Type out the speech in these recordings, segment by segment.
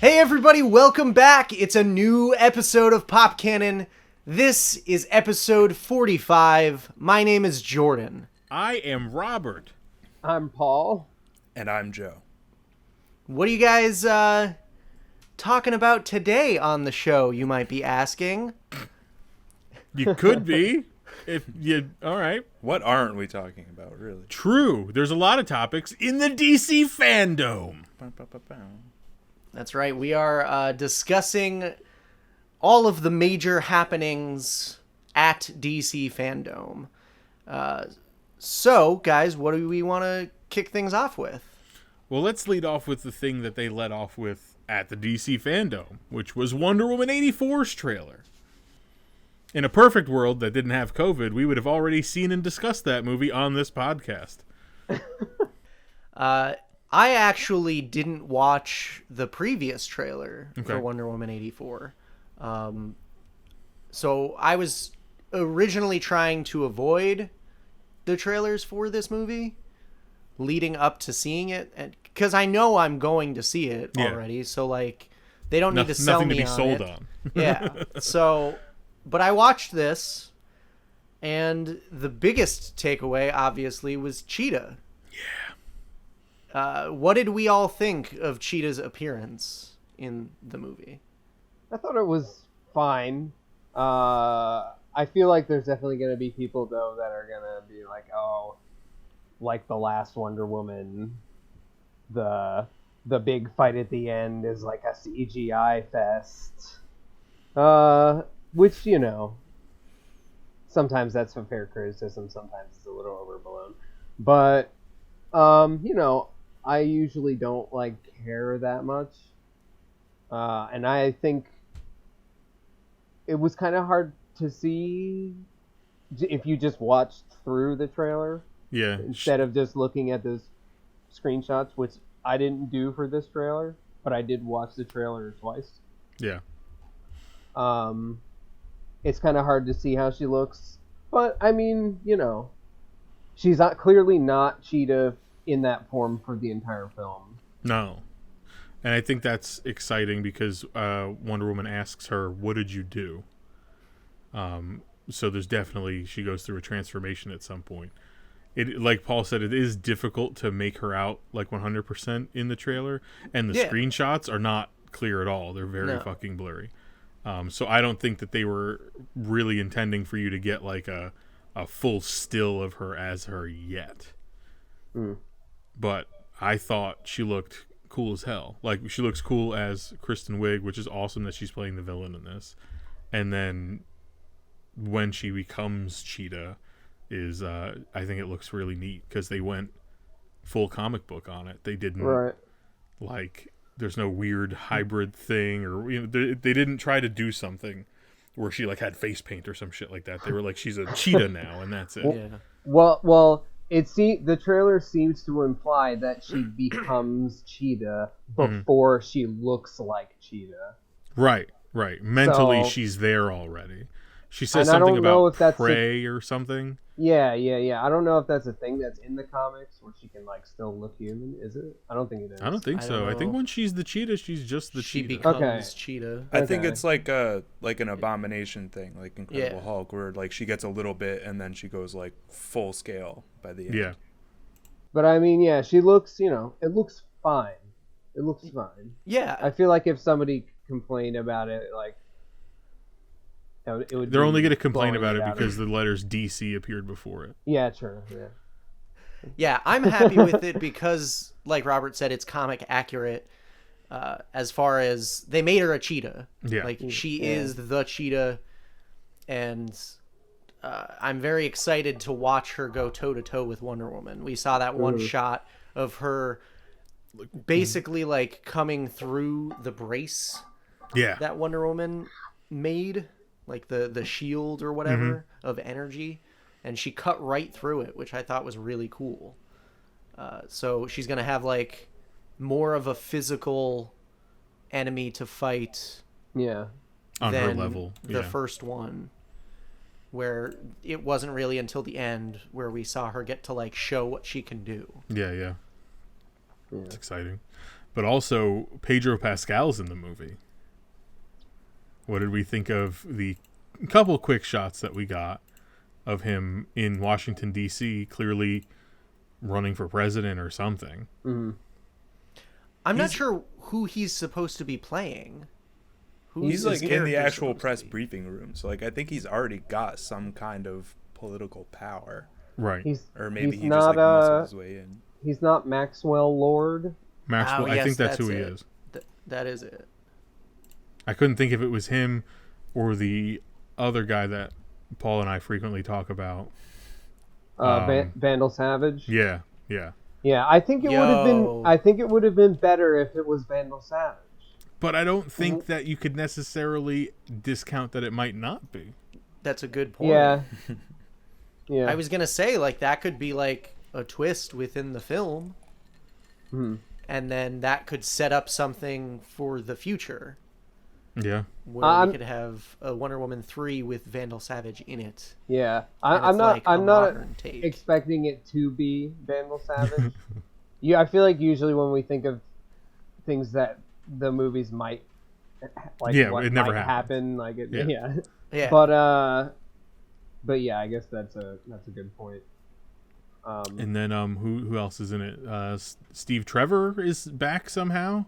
Hey everybody, welcome back. It's a new episode of Pop Kannon. This is episode 45. My name is Jordan. I am Robert. I'm Paul. And I'm Joe. What are you guys talking about today on the show, you might be asking? You could be. If you all right. What aren't we talking about, really? True. There's a lot of topics in the DC FanDome. That's right. We are discussing all of the major happenings at DC FanDome. So, guys, what do we want to kick things off with? Well, let's lead off with the thing that they led off with at the DC FanDome, which was Wonder Woman 84's trailer. In a perfect world that didn't have COVID, we would have already seen and discussed that movie on this podcast. I actually didn't watch the previous trailer for Wonder Woman 84. So I was originally trying to avoid the trailers for this movie leading up to seeing it, because I know I'm going to see it already. So like, they don't need to sell me on it. Nothing to be sold on. Yeah. So, but I watched this, and the biggest takeaway obviously was Cheetah. What did we all think of Cheetah's appearance in the movie? I thought it was fine. I feel like there's definitely going to be people, though, that are going to be like, oh, like the last Wonder Woman, the big fight at the end is like a CGI fest. Which, you know, sometimes that's a fair criticism, sometimes it's a little overblown. But, you know, I usually don't like care that much, and I think it was kind of hard to see if you just watched through the trailer, instead of just looking at those screenshots, which I didn't do for this trailer, but I did watch the trailer twice. Yeah. It's kind of hard to see how she looks, but I mean, you know, she's clearly not Cheetah in that form for the entire film. No. And I think that's exciting because Wonder Woman asks her, what did you do? So there's definitely, she goes through a transformation at some point. It, like Paul said, it is difficult to make her out like 100% in the trailer, and the screenshots are not clear at all. They're very fucking blurry. So I don't think that they were really intending for you to get like a full still of her as her yet. But I thought she looked cool as hell. Like, she looks cool as Kristen Wiig, which is awesome that she's playing the villain in this. And then when she becomes Cheetah is, I think it looks really neat because they went full comic book on it. They didn't, like, there's no weird hybrid thing, or, you know, they didn't try to do something where she, like, had face paint or some shit like that. They were like, she's a cheetah now, and that's it. Yeah. Well, the trailer seems to imply that she becomes Cheetah before she looks like Cheetah. Right. Mentally, she's there already. She says something about prey or something. Yeah. I don't know if that's a thing that's in the comics where she can like still look human. Is it? I don't think it is. I don't think so. I think when she's the cheetah, she's just the cheetah. She becomes Cheetah. I think it's like an Abomination thing, like Incredible Hulk, where like she gets a little bit and then she goes like full scale by the end. Yeah. But I mean, she looks, you know, it looks fine. It looks fine. Yeah. I feel like if somebody complained about it, like, it would. They're only going to complain about it because the letters DC appeared before it. Yeah, true. Yeah, I'm happy with it because, like Robert said, it's comic accurate. As far as they made her a cheetah. Yeah. Like, she is the cheetah, and I'm very excited to watch her go toe-to-toe with Wonder Woman. We saw that one shot of her basically, like, coming through the brace that Wonder Woman made, like the shield or whatever of energy, and she cut right through it, which I thought was really cool. So she's going to have, like, more of a physical enemy to fight on her level. The first one, where it wasn't really until the end where we saw her get to, like, show what she can do. Yeah. It's exciting. But also, Pedro Pascal's in the movie. What did we think of the couple quick shots that we got of him in Washington, D.C., clearly running for president or something? Mm-hmm. I'm not sure who he's supposed to be playing. He's like in the actual press briefing room, so like I think he's already got some kind of political power, right? Or maybe he just like muscled his way in. He's not Maxwell Lord. Maxwell, I think that's who he is. That is it. I couldn't think if it was him or the other guy that Paul and I frequently talk about. Vandal Savage. Yeah. Yeah, I think it would have been. I think it would have been better if it was Vandal Savage. But I don't think that you could necessarily discount that it might not be. That's a good point. Yeah. I was gonna say like that could be like a twist within the film, and then that could set up something for the future. Yeah. Where we could have a Wonder Woman 3 with Vandal Savage in it. Yeah, I'm not expecting it to be Vandal Savage. I feel like usually when we think of things that the movies might like, it never happen. Like it, yeah. But yeah, I guess that's a good point. And then who else is in it? Steve Trevor is back somehow.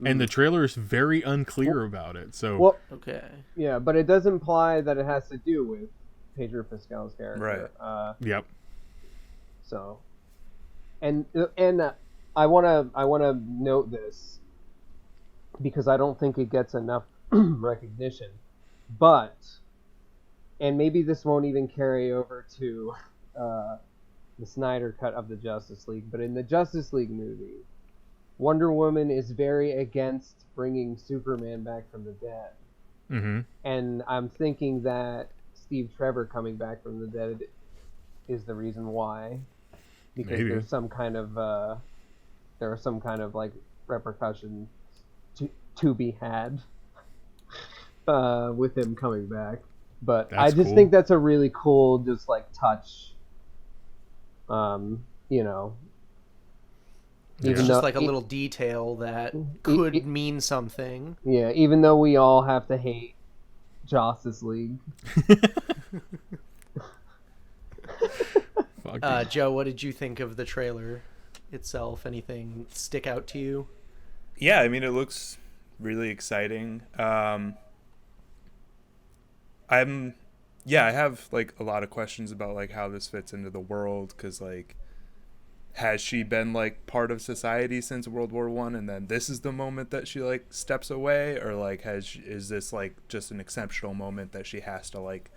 And the trailer is very unclear about it. So okay. Yeah, but it does imply that it has to do with Pedro Pascal's character. Right. Yep. So, and I wanna note this because I don't think it gets enough recognition. But, and maybe this won't even carry over to the Snyder Cut of the Justice League, but in the Justice League movie, Wonder Woman is very against bringing Superman back from the dead. Mm-hmm. And I'm thinking that Steve Trevor coming back from the dead is the reason why. Because there's some kind of there are some kind of like repercussions to be had with him coming back. But I just think that's a really cool just like touch. It's just like a little detail that could mean something. Yeah, even though we all have to hate Justice League. Joe, what did you think of the trailer itself? Anything stick out to you? Yeah, I mean, it looks really exciting. I have like a lot of questions about like how this fits into the world, because like, has she been like part of society since World War I, and then this is the moment that she like steps away, or like is this like just an exceptional moment that she has to like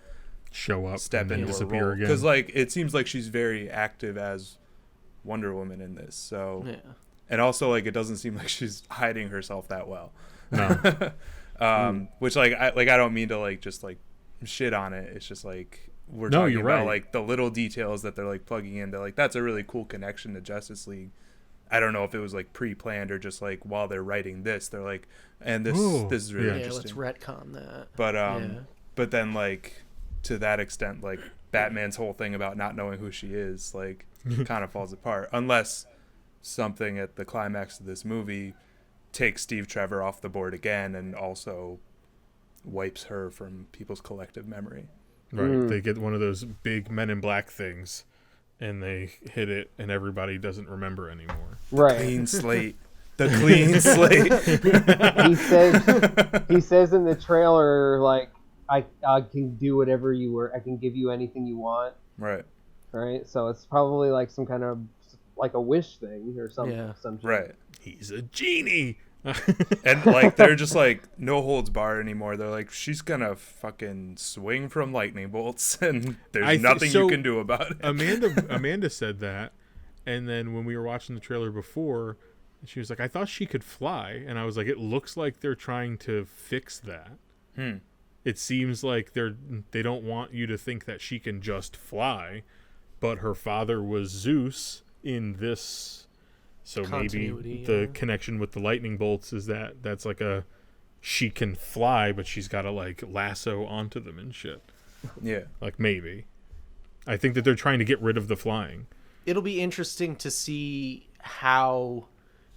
show up, step into disappear her role? again? Because like it seems like she's very active as Wonder Woman in this. So and also like it doesn't seem like she's hiding herself that well. No. Which like I don't mean to like just like shit on it. It's just like we're talking about like the little details that they're like plugging in. They're like, that's a really cool connection to Justice League. I don't know if it was like pre-planned or just like while they're writing this, they're like, and this is really interesting. Let's retcon that. But then like to that extent, like Batman's whole thing about not knowing who she is like kind of falls apart, unless something at the climax of this movie takes Steve Trevor off the board again and also wipes her from people's collective memory. Right. They get one of those big Men in Black things and they hit it and everybody doesn't remember anymore. Right. Clean slate. The clean slate. He says in the trailer, like, I can do whatever I can give you anything you want. Right. Right. So it's probably like some kind of like a wish thing or something. Yeah. Right. He's a genie. And like they're just like no holds barred anymore. They're like, she's gonna fucking swing from lightning bolts and there's nothing you can do about it. Amanda said that, and then when we were watching the trailer before, she was like, I thought she could fly, and I was like, it looks like they're trying to fix that. It seems like they don't want you to think that she can just fly, but her father was Zeus in this. So maybe the connection with the lightning bolts is that's like she can fly, but she's got to like lasso onto them and shit. Yeah. Like maybe. I think that they're trying to get rid of the flying. It'll be interesting to see how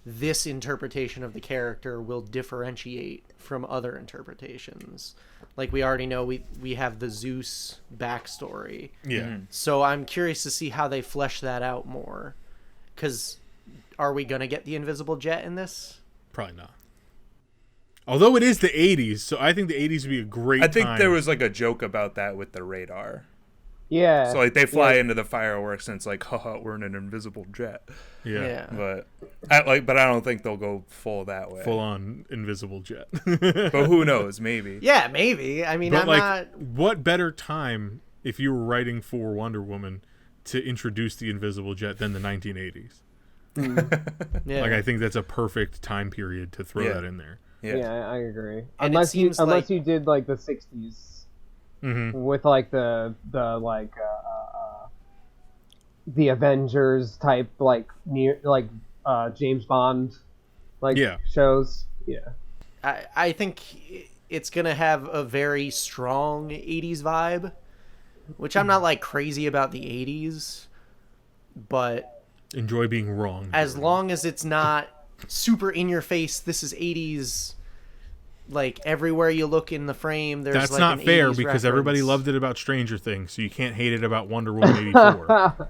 this interpretation of the character will differentiate from other interpretations. Like we already know we have the Zeus backstory. Yeah. Mm-hmm. So I'm curious to see how they flesh that out more. Because are we going to get the invisible jet in this? Probably not. Although it is the 80s, so I think the 80s would be a great time. I think there was like a joke about that with the radar. Yeah. So like they fly into the fireworks and it's like, haha, we're in an invisible jet. Yeah. But I don't think they'll go full that way. Full on invisible jet. But who knows? Maybe. Yeah, maybe. I mean, but I'm like, not. what better time if you were writing for Wonder Woman to introduce the invisible jet than the 1980s? Yeah. Like, I think that's a perfect time period to throw that in there. Yeah, I agree. And unless you did like the 60s with like the Avengers type James Bond shows. Yeah. I think it's gonna have a very strong 80s vibe, which I'm not like crazy about the 80s, but enjoy being wrong. As long as it's not super in your face, this is 80s, like everywhere you look in the frame there's that's like not an fair 80s because reference. Everybody loved it about Stranger Things, so you can't hate it about Wonder Woman 84.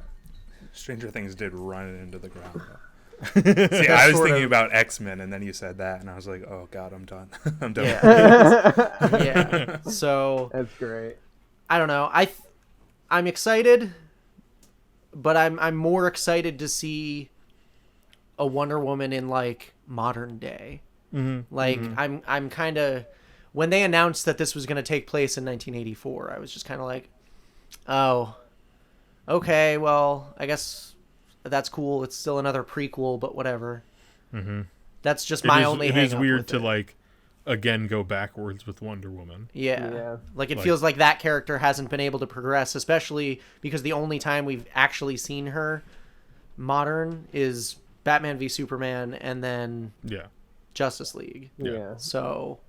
Stranger Things did run it into the ground. See, I was thinking about X-Men, and then you said that, and I was like, "Oh God, I'm done. I'm done." Yeah. So that's great. I don't know. I'm excited, but I'm more excited to see a Wonder Woman in like modern day. I'm kind of, when they announced that this was going to take place in 1984, I was just kind of like, oh, okay, well, I guess that's cool. It's still another prequel, but whatever. That's just my only hang-up. It is weird to like again go backwards with Wonder Woman. Yeah. Like it feels like that character hasn't been able to progress, especially because the only time we've actually seen her modern is Batman v Superman and then Justice League. Yeah. So,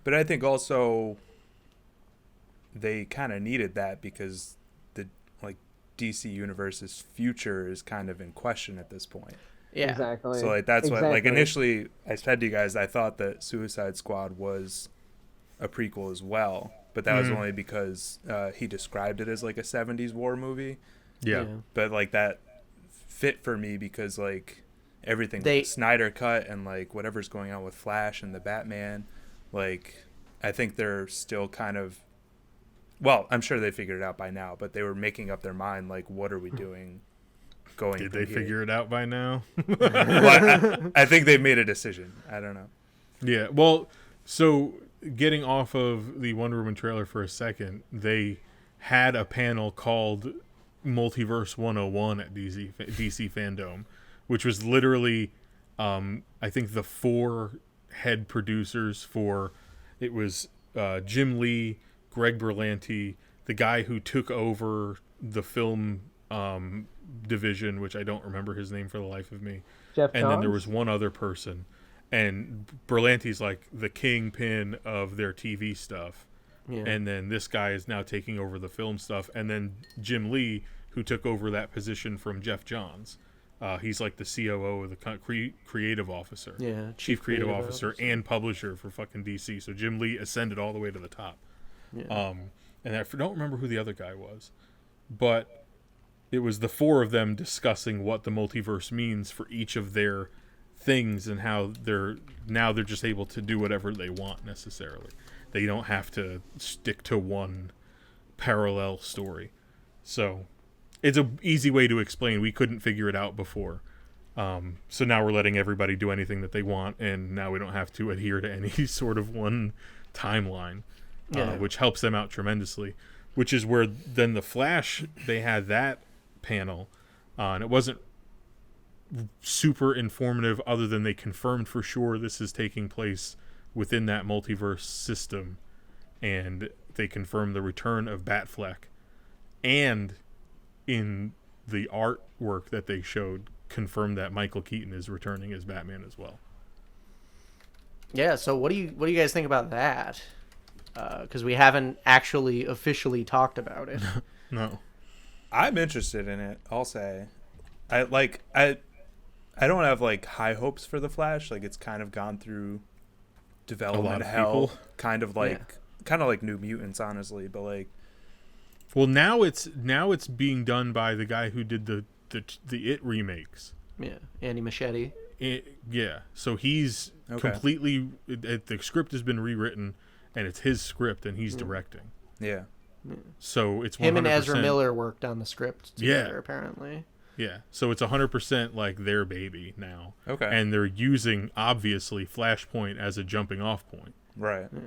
but I think also they kind of needed that because the DC Universe's future is kind of in question at this point. Yeah. Exactly. So like that's what like initially I said to you guys I thought that Suicide Squad was a prequel as well, but that was only because he described it as like a 70s war movie. Yeah. But like that fit for me because like everything with the Snyder Cut and like whatever's going on with Flash and the Batman, like I think they're still kind of, well, I'm sure they figured it out by now, but they were making up their mind like, what are we doing going Did from they here? figure it out by now? Well, I think they made a decision. I don't know. Yeah, well, so getting off of the Wonder Woman trailer for a second, they had a panel called Multiverse 101 at DC FanDome, which was literally, I think the 4 head producers for, it was Jim Lee, Greg Berlanti, the guy who took over the film division, which I don't remember his name for the life of me. Jeff and Johns? Then there was one other person. And Berlanti's like the kingpin of their TV stuff. Yeah. And then this guy is now taking over the film stuff. And then Jim Lee, who took over that position from Jeff Johns. He's like the COO, the creative officer. Yeah. Chief creative officer and publisher for fucking DC. So Jim Lee ascended all the way to the top. Yeah. And I don't remember who the other guy was. But it was the 4 of them discussing what the multiverse means for each of their things and how they're just able to do whatever they want necessarily. They don't have to stick to one parallel story. So it's an easy way to explain. We couldn't figure it out before. So now we're letting everybody do anything that they want, and now we don't have to adhere to any sort of one timeline, which helps them out tremendously. Which is where then the Flash, they had that panel, and it wasn't super informative other than they confirmed for sure this is taking place within that multiverse system, and they confirmed the return of Batfleck, and in the artwork that they showed confirmed that Michael Keaton is returning as Batman as well. Yeah, so what do you guys think about that? Because we haven't actually officially talked about it. No. I'm interested in it, I'll say. I don't have like high hopes for the Flash. Like it's kind of gone through development hell, kind of like New Mutants, honestly. But like, well, now it's being done by the guy who did the It remakes. Yeah, Andy Muschietti. So he's completely. The script has been rewritten, and it's his script, and he's directing. Yeah. So it's 100%, him and Ezra Miller worked on the script together, apparently. Yeah, so it's 100% like their baby now. Okay. And they're using, obviously, Flashpoint as a jumping off point. Right. Yeah.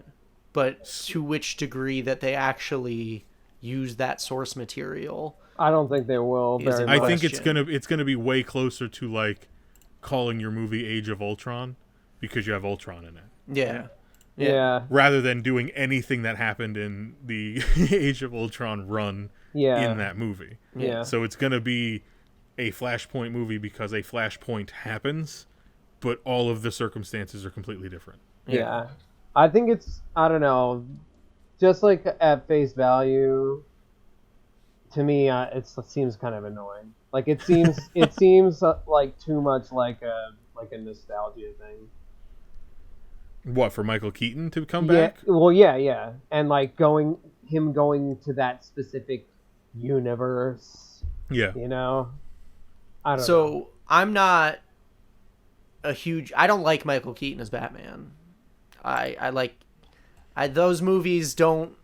But to which degree that they actually use that source material? I don't think they will. I think it's gonna be way closer to like calling your movie Age of Ultron because you have Ultron in it. Yeah. Rather than doing anything that happened in the Age of Ultron run in that movie. Yeah. So it's gonna be a Flashpoint movie because a Flashpoint happens, but all of the circumstances are completely different. Yeah. I think it's, I don't know, just like at face value, to me, it seems kind of annoying. Like it seems like too much like a nostalgia thing. What, for Michael Keaton to come back? Well, yeah, and like going to that specific universe. Yeah, you know. I don't know. So I'm not I don't like Michael Keaton as Batman. Those movies don't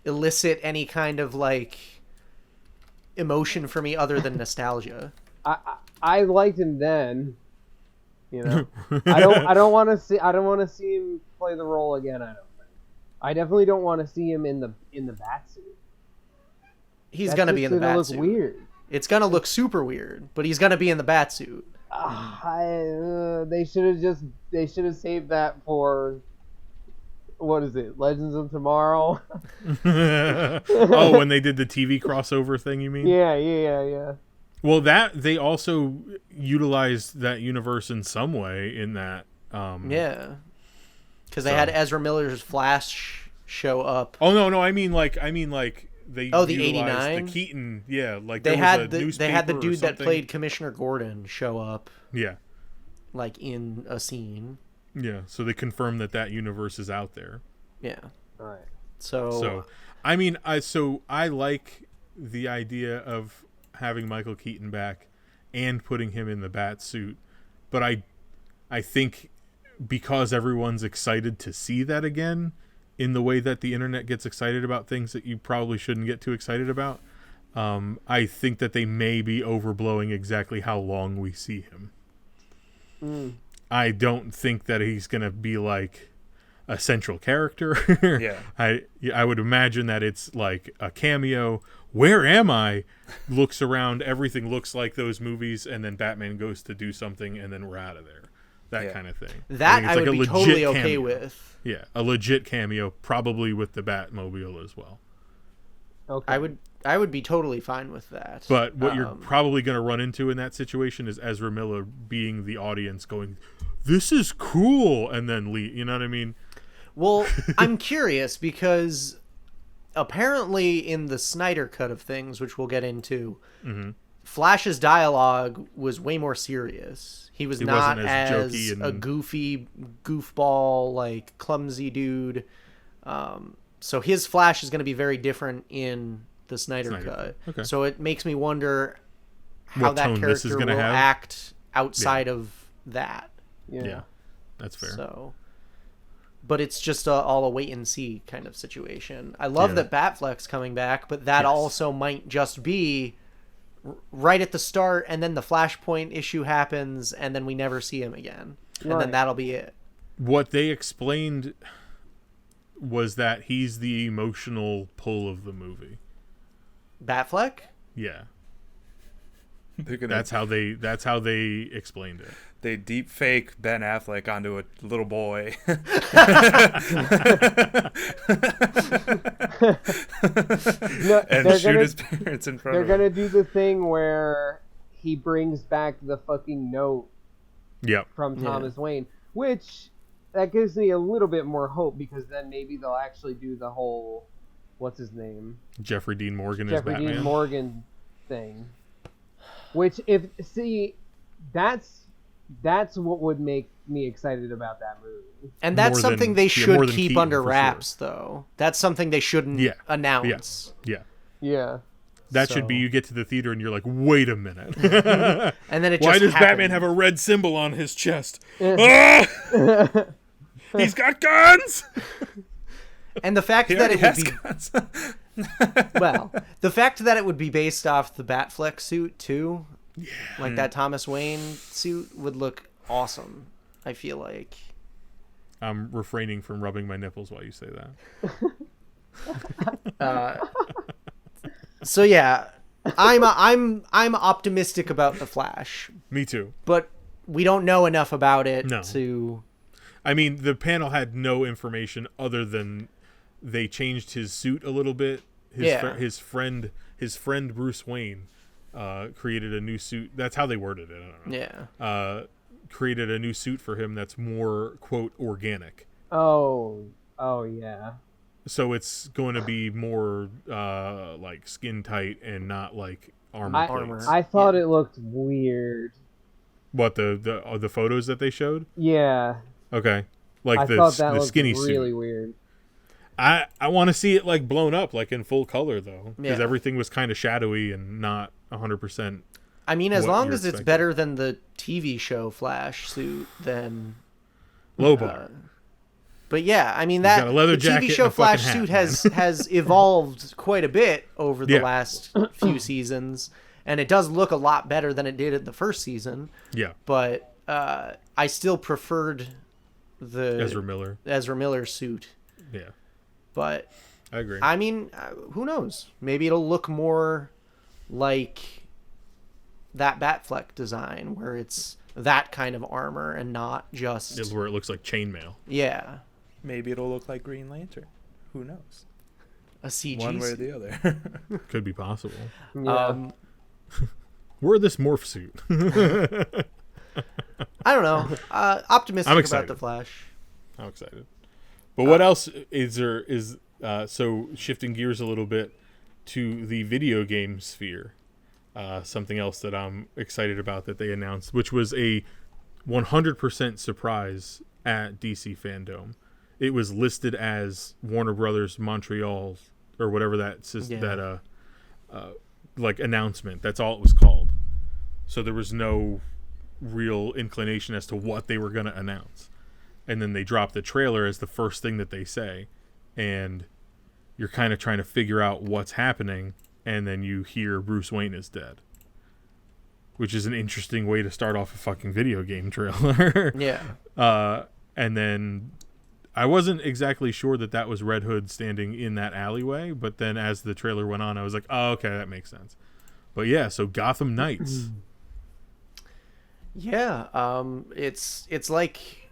elicit any kind of like emotion for me other than nostalgia. I liked him then. You know, I don't want to see him play the role again. I don't think. I definitely don't want to see him in the Batsuit. He's gonna be in the Batsuit. Look weird. It's gonna look super weird, but he's gonna be in the Batsuit. They should have saved that for, what is it, Legends of Tomorrow? Oh, when they did the TV crossover thing, you mean? Yeah. Well, that they also utilized that universe in some way in that. Yeah, because they had Ezra Miller's Flash show up. Oh no, I mean like they. Oh, the '89. The Keaton, like they had the dude that played Commissioner Gordon show up. Yeah, like in a scene. Yeah, so they confirmed that universe is out there. Yeah. All right. So I mean, I like the idea of having Michael Keaton back and putting him in the bat suit, but I think because everyone's excited to see that again, in the way that the internet gets excited about things that you probably shouldn't get too excited about, I think that they may be overblowing exactly how long we see him. I don't think that he's going to be like a central character. Yeah. I would imagine that it's like a cameo. Where am I? Looks around, everything looks like those movies, and then Batman goes to do something, and then we're out of there. That kind of thing. That I would be totally okay with. Yeah, a legit cameo, probably with the Batmobile as well. Okay. I would be totally fine with that. But what you're probably going to run into in that situation is Ezra Miller being the audience going, "This is cool," and then leave. You know what I mean? Well, I'm curious because apparently in the Snyder Cut of things, which we'll get into, Flash's dialogue was way more serious. He not as a goofy goofball, like clumsy dude. So his Flash is going to be very different in the Snyder Cut. Okay. So it makes me wonder how that character will act outside of that. Yeah, that's fair. So, but it's just all a wait and see kind of situation. I love that Batfleck's coming back, but that also might just be right at the start, and then the Flashpoint issue happens, and then we never see him again, and then that'll be it. What they explained was that he's the emotional pull of the movie. Batfleck? Yeah. That's how they explained it. They deep fake Ben Affleck onto a little boy. And shoot his parents in front of him. They're gonna do the thing where he brings back the fucking note from Thomas Wayne, which that gives me a little bit more hope, because then maybe they'll actually do the whole, what's his name? Jeffrey Dean Morgan as Batman. Jeffrey Dean Morgan thing. Which, that's what would make me excited about that movie. And that's something they should keep Keaton, under wraps, though. That's something they shouldn't announce. Yeah. That should be, you get to the theater and you're like, wait a minute. And then it just Why does happened. Batman have a red symbol on his chest? Ah! He's got guns! And the fact that it would be the fact that it would be based off the Batfleck suit too, like that Thomas Wayne suit, would look awesome. I feel like. I'm refraining from rubbing my nipples while you say that. So yeah, I'm optimistic about the Flash. Me too. But we don't know enough about it No. to. I mean, the panel had no information other than they changed his suit a little bit. His friend Bruce Wayne created a new suit. That's how they worded it. I don't know. Yeah. Created a new suit for him that's more, quote, organic. Oh yeah. So it's going to be more like skin tight and not like armor plates. I thought it looked weird. What, the photos that they showed? Yeah. Okay. Like I the thought that looked skinny really suit. weird. I want to see it like blown up, like in full color though, because Yeah. everything was kind of shadowy and not 100%. I mean, as what long you're as it's expecting. better than the TV show Flash suit, then. Low bar. But yeah, I mean got that a leather the jacket TV show and a fucking Flash hat, suit man. has evolved quite a bit over the Yeah. last few seasons, and it does look a lot better than it did in the first season. Yeah. But I still preferred the Ezra Miller suit. Yeah. But I agree. I mean, who knows? Maybe it'll look more like that Batfleck design, where it's that kind of armor and not just Where it looks like chainmail. Yeah, Maybe it'll look like Green Lantern. Who knows? a CG. One way or the other. Could be possible. Yeah. Wear this morph suit. I don't know. Optimistic I'm about excited. the Flash. I'm excited. But what else is there? So shifting gears a little bit to the video game sphere. Something else that I'm excited about that they announced, which was a 100% surprise at DC FanDome. It was listed as Warner Brothers Montreal or whatever that like announcement. That's all it was called. So there was no real inclination as to what they were going to announce. And then they dropped the trailer as the first thing that they say, and you're kind of trying to figure out what's happening, and then you hear Bruce Wayne is dead, which is an interesting way to start off a fucking video game trailer. Yeah. And then I wasn't exactly sure that was Red Hood standing in that alleyway, but then as the trailer went on, I was like, oh, okay, that makes sense. But yeah, so Gotham Knights. Yeah. It's like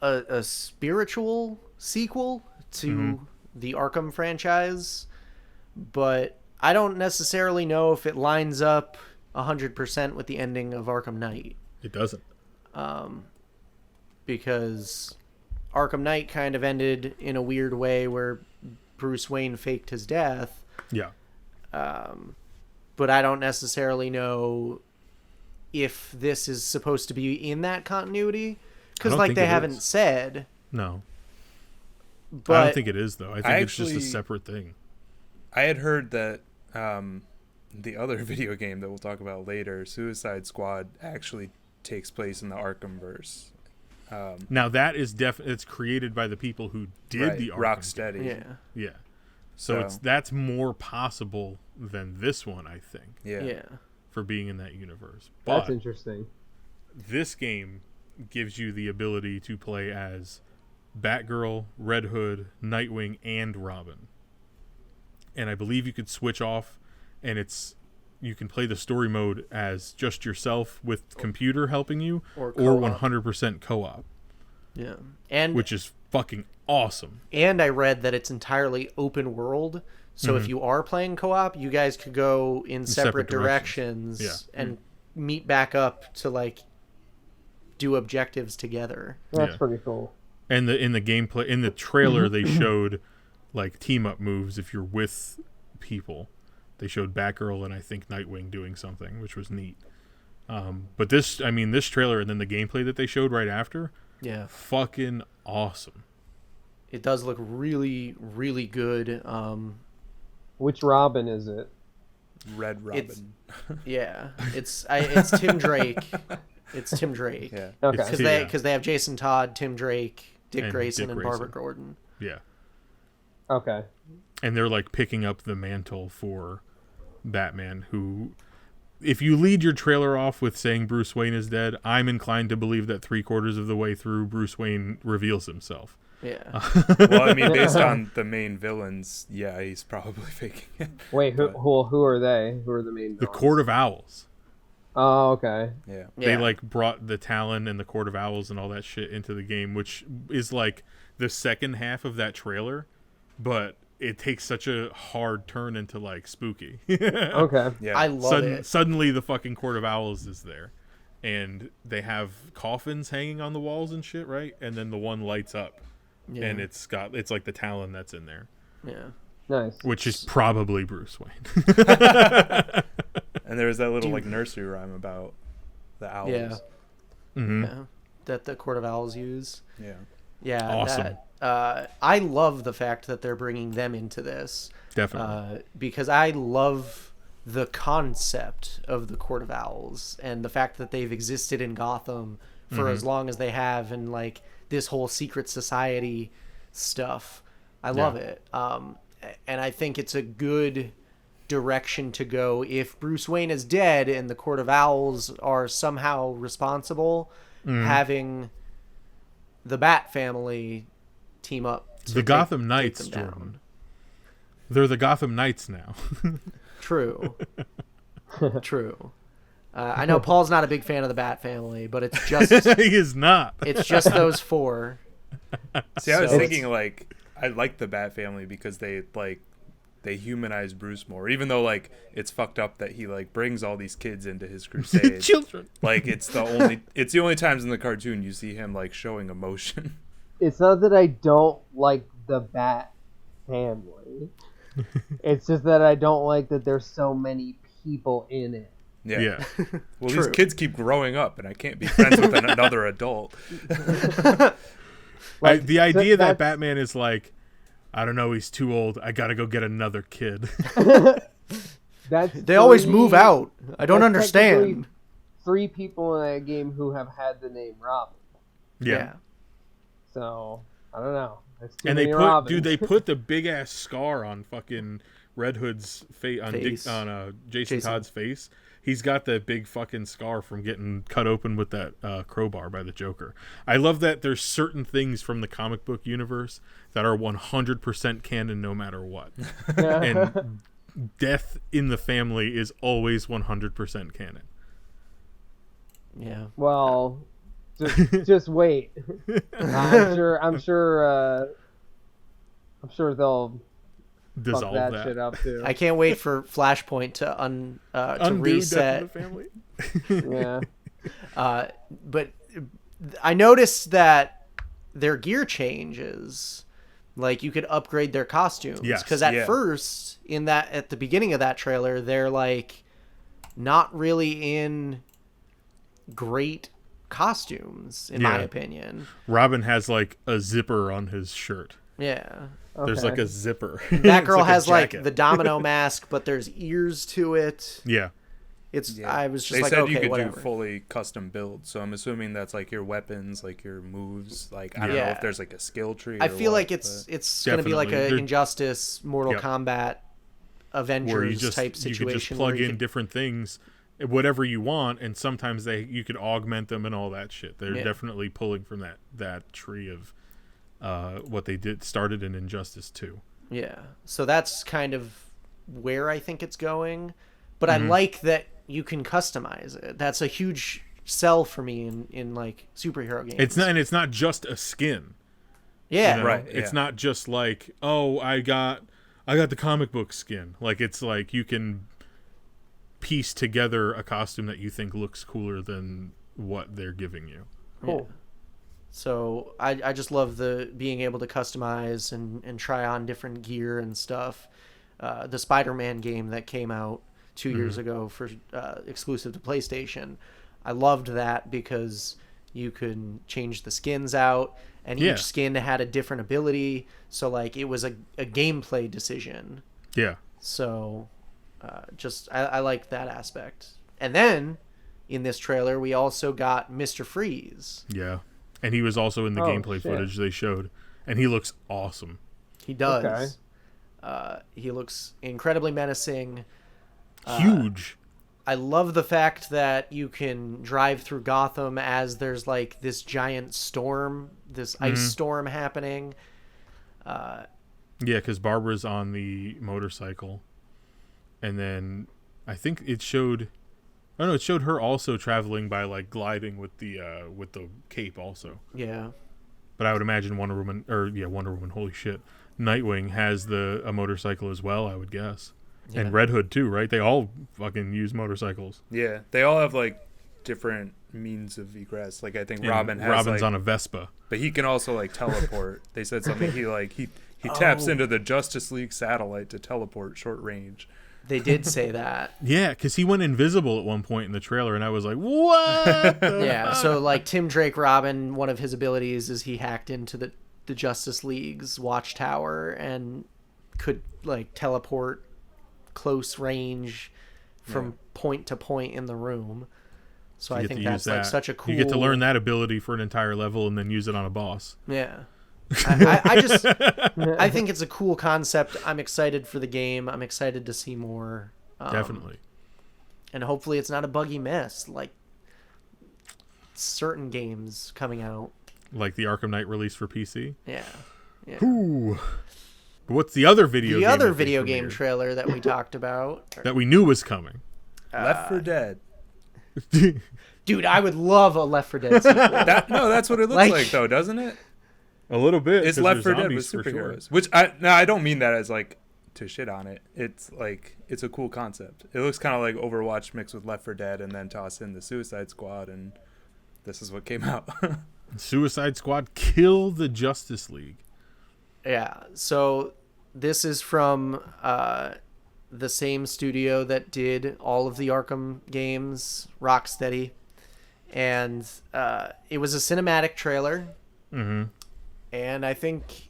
a spiritual sequel to the Arkham franchise, but I don't necessarily know if it lines up 100% with the ending of Arkham Knight. It doesn't. Because Arkham Knight kind of ended in a weird way where Bruce Wayne faked his death. Yeah. But I don't necessarily know if this is supposed to be in that continuity. Because, don't like, think they it haven't is. said. No. But I don't think it is, though. I think it's just a actually- separate thing. I had heard that the other video game that we'll talk about later, Suicide Squad, actually takes place in the Arkhamverse. Now, that is it's created by the people who did the Arkham Rocksteady. Yeah. Yeah. So So- that's more possible than this one, I think, Yeah. for being in that universe. That's But interesting. this game gives you the ability to play as Batgirl, Red Hood, Nightwing, and Robin. And I believe you could switch off, and you can play the story mode as just yourself with computer helping you, Or or co-op. 100% co-op, Yeah. And which is fucking awesome. And I read that it's entirely open world. So if you are playing co-op, you guys could go in separate directions Yeah. and meet back up to like do objectives together. That's Yeah. pretty cool. And in the gameplay, in the trailer, they showed like team up moves if you're with people. They showed Batgirl and I think Nightwing doing something, which was neat. But this trailer and then the gameplay that they showed right after, fucking awesome. It does look really, really good. Which Robin is it? Red Robin. It's Tim Drake. It's Tim Drake. Yeah. Okay. Because they have Jason Todd, Tim Drake, Dick Grayson, and Barbara Gordon. Yeah. Okay. And they're like picking up the mantle for Batman, who, if you lead your trailer off with saying Bruce Wayne is dead, I'm inclined to believe that 3/4 of the way through, Bruce Wayne reveals himself. Yeah. Well, I mean, based on the main villains, yeah, he's probably faking it. Wait, who are they? Who are the main villains? The Court of Owls. Oh, okay. Yeah. They like brought the Talon and the Court of Owls and all that shit into the game, which is like the second half of that trailer, but it takes such a hard turn into like spooky. Okay. Yeah. I love it. Suddenly the fucking Court of Owls is there. And they have coffins hanging on the walls and shit, right? And then the one lights up. Yeah. And it's like the Talon that's in there. Yeah. Nice. Which is probably Bruce Wayne. And there was that little like nursery rhyme about the owls. Yeah. Mm-hmm. Yeah. That the Court of Owls use. Yeah. Yeah. Awesome. I love the fact that they're bringing them into this. Definitely. Because I love the concept of the Court of Owls and the fact that they've existed in Gotham for as long as they have, and like this whole secret society stuff. I love it. And I think it's a good direction to go if Bruce Wayne is dead and the Court of Owls are somehow responsible, having the Bat family team up to the Gotham Knights, Jordan. They're the Gotham Knights now. True. I know Paul's not a big fan of the Bat family, but it's just he is not. It's just those four. See, I was thinking like I like the Bat family because they humanize Bruce more, even though like it's fucked up that he like brings all these kids into his crusade. Children. Like it's the only times in the cartoon you see him like showing emotion. It's not that I don't like the Bat family. It's just that I don't like that there's so many people in it. Yeah. Well, True. these kids keep growing up, and I can't be friends with another adult. Like, the idea that Batman is like, I don't know, he's too old. I gotta go get another kid. They always move out. I don't understand. 3 people in that game who have had the name Robin. Yeah. So I don't know. And they put the big ass scar on fucking Red Hood's face on Jason Todd's face. He's got that big fucking scar from getting cut open with that crowbar by the Joker. I love that there's certain things from the comic book universe that are 100% canon no matter what. And death in the family is always 100% canon. Yeah. Well, just wait. I'm sure they'll dissolve fuck that that shit up too. I can't wait for Flashpoint to reset. Death in the family. Yeah. But I noticed that their gear changes. Like you could upgrade their costumes. Yes. Because at first, at the beginning of that trailer, they're like not really in great costumes, in my opinion. Robin has like a zipper on his shirt. Yeah. Okay. There's like a zipper. That girl like has like the domino mask, but there's ears to it. Yeah. I was just they like, said okay, you could whatever. do fully custom build, so I'm assuming that's like your weapons, like your moves. Like I don't know if there's like a skill tree. I feel like it's going to be like a Injustice, Mortal Kombat, Avengers type situation. You could just plug in different things, whatever you want, and sometimes you could augment them and all that shit. They're definitely pulling from that tree of what they started in Injustice 2. Yeah. So that's kind of where I think it's going. But I like that you can customize it. That's a huge sell for me in like superhero games. It's not just a skin. Yeah. You know? Right. It's not just like, oh, I got the comic book skin. Like it's like you can piece together a costume that you think looks cooler than what they're giving you. Cool. Yeah. So I just love the being able to customize and try on different gear and stuff. The Spider-Man game that came out 2 years ago for exclusive to PlayStation. I loved that because you could change the skins out, and each skin had a different ability. So like it was a gameplay decision. Yeah. So I liked that aspect. And then in this trailer, we also got Mr. Freeze. Yeah. And he was also in the gameplay footage they showed. And he looks awesome. He does. Okay. He looks incredibly menacing. Huge. I love the fact that you can drive through Gotham as there's like this giant storm, this ice storm happening. Yeah, because Barbara's on the motorcycle. And then I think it showed... Oh, no, it showed her also traveling by, like, gliding with the cape also. Yeah. But I would imagine Wonder Woman, holy shit. Nightwing has a motorcycle as well, I would guess. Yeah. And Red Hood, too, right? They all fucking use motorcycles. Yeah, they all have, like, different means of egress. Like, I think Robin's on a Vespa. But he can also, like, teleport. They said something, he taps into the Justice League satellite to teleport short range. They did say that. Yeah, because he went invisible at one point in the trailer, and I was like, what? Yeah, so like Tim Drake Robin, one of his abilities is he hacked into the Justice League's watchtower and could like teleport close range from point to point in the room. So I think that's like such a cool... You get to learn that ability for an entire level and then use it on a boss. Yeah. I think it's a cool concept. I'm excited for the game. I'm excited to see more. Definitely. And hopefully it's not a buggy mess like certain games coming out. Like the Arkham Knight release for PC? Yeah. Ooh. But what's the other video game? The other video game trailer that we talked about. That we knew was coming. Left 4 Dead. Dude, I would love a Left 4 Dead sequel. That's what it looks like though, doesn't it? A little bit. It's Left 4 Dead with superheroes. Sure. Which I don't mean that as like to shit on it. It's like it's a cool concept. It looks kind of like Overwatch mixed with Left 4 Dead, and then toss in the Suicide Squad, and this is what came out. Suicide Squad kill the Justice League. Yeah. So this is from the same studio that did all of the Arkham games, Rocksteady, and it was a cinematic trailer. Mm-hmm. And I think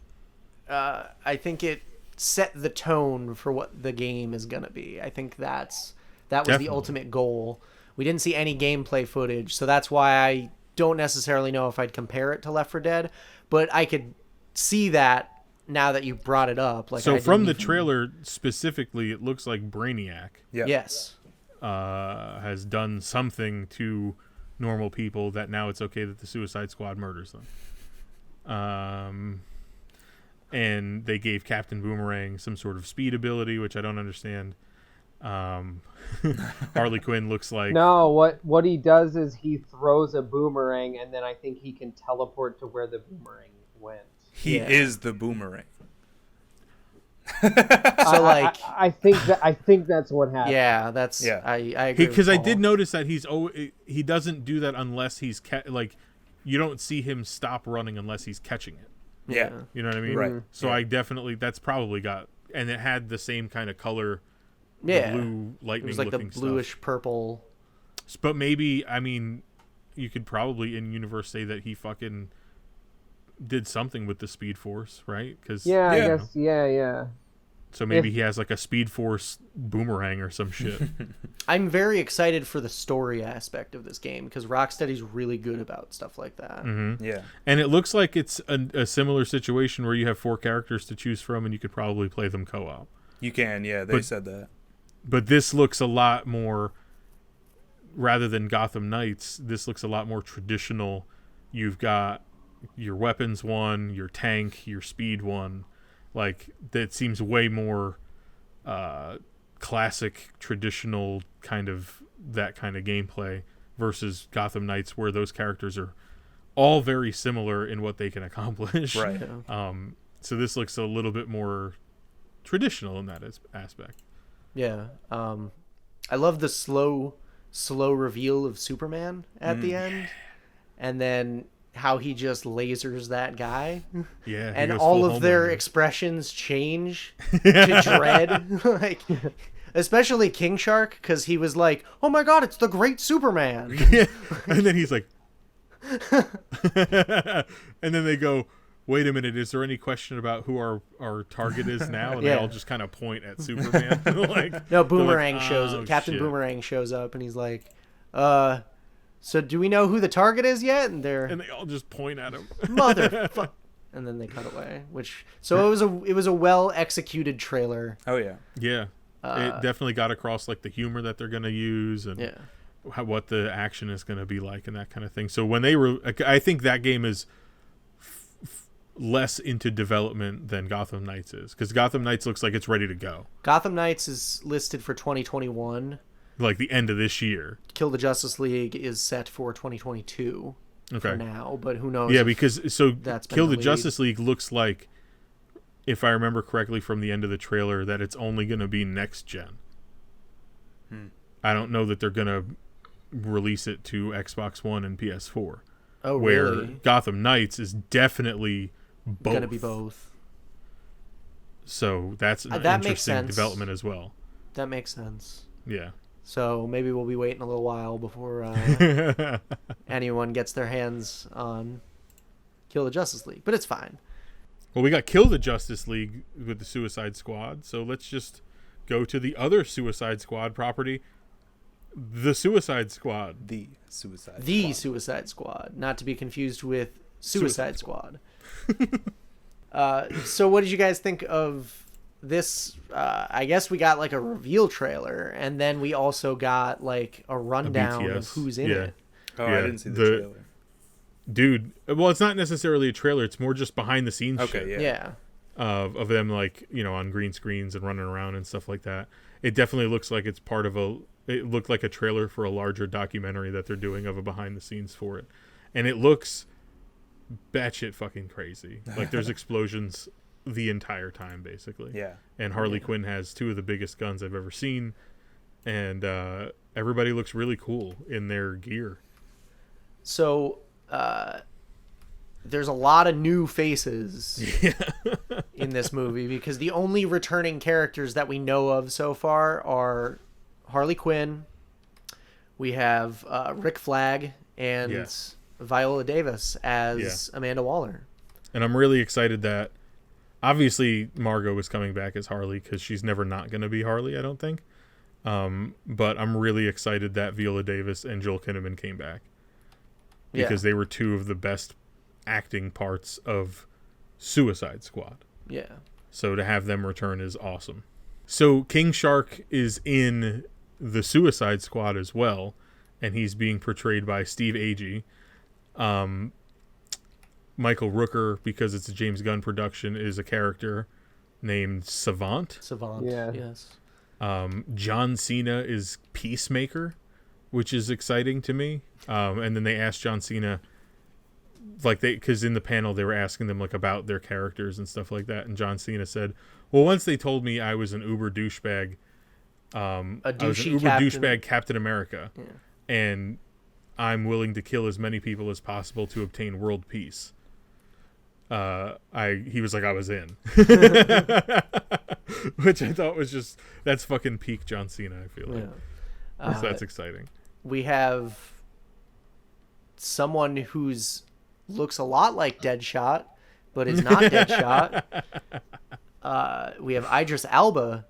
it set the tone for what the game is gonna be. I think that was Definitely. The ultimate goal. We didn't see any gameplay footage, so that's why I don't necessarily know if I'd compare it to Left 4 Dead, but I could see that now that you brought it up. Like, so from the trailer specifically, it looks like Brainiac. Yep. Yes. Has done something to normal people that now it's okay that the Suicide Squad murders them. And they gave Captain Boomerang some sort of speed ability, which I don't understand. Harley Quinn looks like... No, what he does is he throws a boomerang, and then I think he can teleport to where the boomerang went. He is the boomerang. So like, I think that's what happened. Yeah, that's I agree. Because I did notice that he doesn't do that unless he's you don't see him stop running unless he's catching it. Yeah. You know what I mean? Right. So I definitely, that's probably got, and it had the same kind of color. Yeah. Blue lightning. It was like the bluish stuff. Purple. But maybe, I mean, you could probably in universe say that he fucking did something with the Speed Force, right? Cause, I guess, yeah. So maybe he has like a Speed Force boomerang or some shit. I'm very excited for the story aspect of this game because Rocksteady's really good about stuff like that. Mm-hmm. Yeah. And it looks like it's a similar situation where you have 4 characters to choose from and you could probably play them co-op. You can, yeah. They said that. But this looks a lot more, rather than Gotham Knights, this looks a lot more traditional. You've got your weapons one, your tank, your speed one. Like, that seems way more classic, traditional kind of gameplay versus Gotham Knights, where those characters are all very similar in what they can accomplish. Right. So this looks a little bit more traditional in that aspect. Yeah. I love the slow reveal of Superman at the end. And then how he just lasers that guy. Yeah. And all of their expressions change to dread. Like especially King Shark, because he was like, "Oh my God, it's the Great Superman!" Yeah. And then he's like, and then they go, "Wait a minute, is there any question about who our target is now?" And they all just kind of point at Superman. Like, no, Boomerang shows "Oh, up. Captain shit." Boomerang shows up, and he's like, so do we know who the target is yet?" And And they all just point at him. motherfucker. And then they cut away. So it was a well executed trailer. Oh yeah. Yeah. It definitely got across like the humor that they're gonna use and what the action is gonna be like and that kind of thing. So when I think that game is less into development than Gotham Knights is, because Gotham Knights looks like it's ready to go. Gotham Knights is listed for 2021. Like the end of this year. Kill the Justice League is set for 2022 for now, but who knows? Yeah, because Kill the delayed. Justice League looks like, if I remember correctly from the end of the trailer, that it's only going to be next gen. I don't know that they're going to release it to Xbox One and PS4. Oh, where really? Gotham Knights is definitely both. Going to be both. So that's an that makes interesting sense. development as well. That makes sense. Yeah. So maybe we'll be waiting a little while before anyone gets their hands on Kill the Justice League, but it's fine. Well, we got Kill the Justice League with the Suicide Squad, so let's just go to the other Suicide Squad property, the Suicide Squad. The Suicide Squad, not to be confused with Suicide Squad. So what did you guys think of this? I guess we got like a reveal trailer, and then we also got like a rundown of who's in it. Oh, yeah, I didn't see the trailer. Dude, well, it's not necessarily a trailer. It's more just behind the scenes shit. Yeah. Of them, like, you know, on green screens and running around and stuff like that. It definitely looks like it's part of it looked like a trailer for a larger documentary that they're doing of a behind the scenes for it. And it looks batshit fucking crazy. Like, there's explosions the entire time, basically. Yeah. And Harley Quinn has two of the biggest guns I've ever seen. And everybody looks really cool in their gear. So there's a lot of new faces in this movie, because the only returning characters that we know of so far are Harley Quinn. We have Rick Flag and Viola Davis as Amanda Waller. And I'm really excited that obviously Margot is coming back as Harley, because she's never not going to be Harley, I don't think. But I'm really excited that Viola Davis and Joel Kinnaman came back, because they were two of the best acting parts of Suicide Squad. Yeah. So to have them return is awesome. So King Shark is in the Suicide Squad as well, and he's being portrayed by Steve Agee. Michael Rooker, because it's a James Gunn production, is a character named Savant. Yes. John Cena is Peacemaker, which is exciting to me. And then they asked John Cena, because in the panel they were asking them like about their characters and stuff like that, and John Cena said, "Well, once they told me I was an uber douchebag, I was an uber douchebag Captain America, and I'm willing to kill as many people as possible to obtain world peace." He was like, I was in, which I thought was that's fucking peak John Cena. I feel like so that's exciting. We have someone who's looks a lot like Deadshot, but is not Deadshot. We have Idris Elba,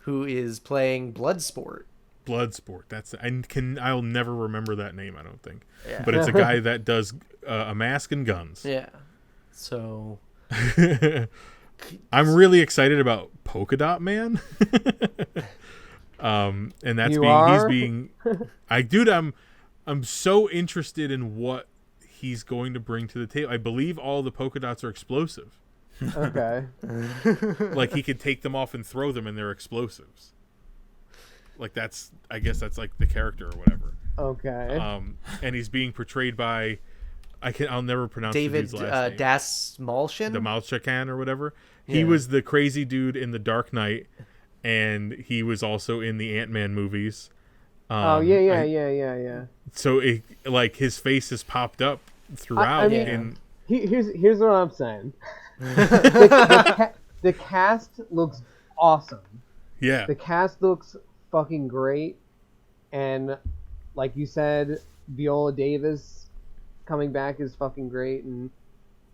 who is playing Bloodsport. That's I'll never remember that name, I don't think. Yeah. But it's a guy that does a mask and guns. Yeah. So I'm really excited about Polka Dot Man. And that's I'm so interested in what he's going to bring to the table. I believe all the polka dots are explosive. Okay. Like he could take them off and throw them, and they're explosives. Like I guess that's like the character or whatever. Okay. And he's being portrayed by I'll never pronounce David his last name. Dasmalchian? The Malchakan or whatever. He was the crazy dude in The Dark Knight, and he was also in the Ant-Man movies. Yeah. So his face has popped up throughout. Here's what I'm saying. The cast looks awesome. Yeah. The cast looks fucking great, and like you said, Viola Davis coming back is fucking great, and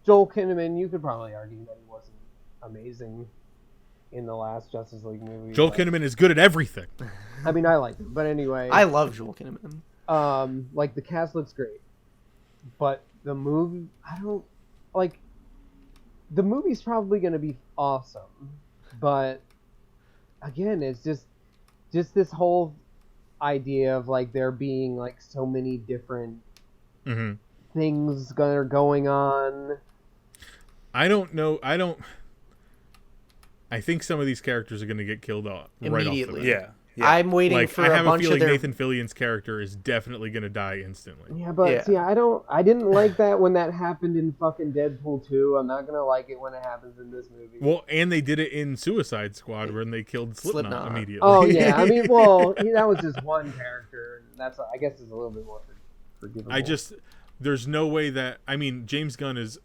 Joel Kinnaman, you could probably argue that he wasn't amazing in the last Justice League movie. Joel Kinnaman is good at everything. I mean, I like him, but anyway. I love Joel Kinnaman. Like, the cast looks great, but the movie, I don't, like, the movie's probably going to be awesome, but again, it's just this whole idea of, like, there being, like, so many different things that are going on. I don't know. I think some of these characters are going to get killed off Immediately. Right off the bat. Yeah. I'm waiting for I a have bunch a feeling of their... Nathan Fillion's character is definitely going to die instantly. Yeah, but see, I didn't like that when that happened in fucking Deadpool 2. I'm not gonna like it when it happens in this movie. Well, and they did it in Suicide Squad when they killed Slipknot immediately. Oh yeah, I mean, well, that was just one character. That's, I guess, is a little bit more forgivable. There's no way that, I mean, James Gunn is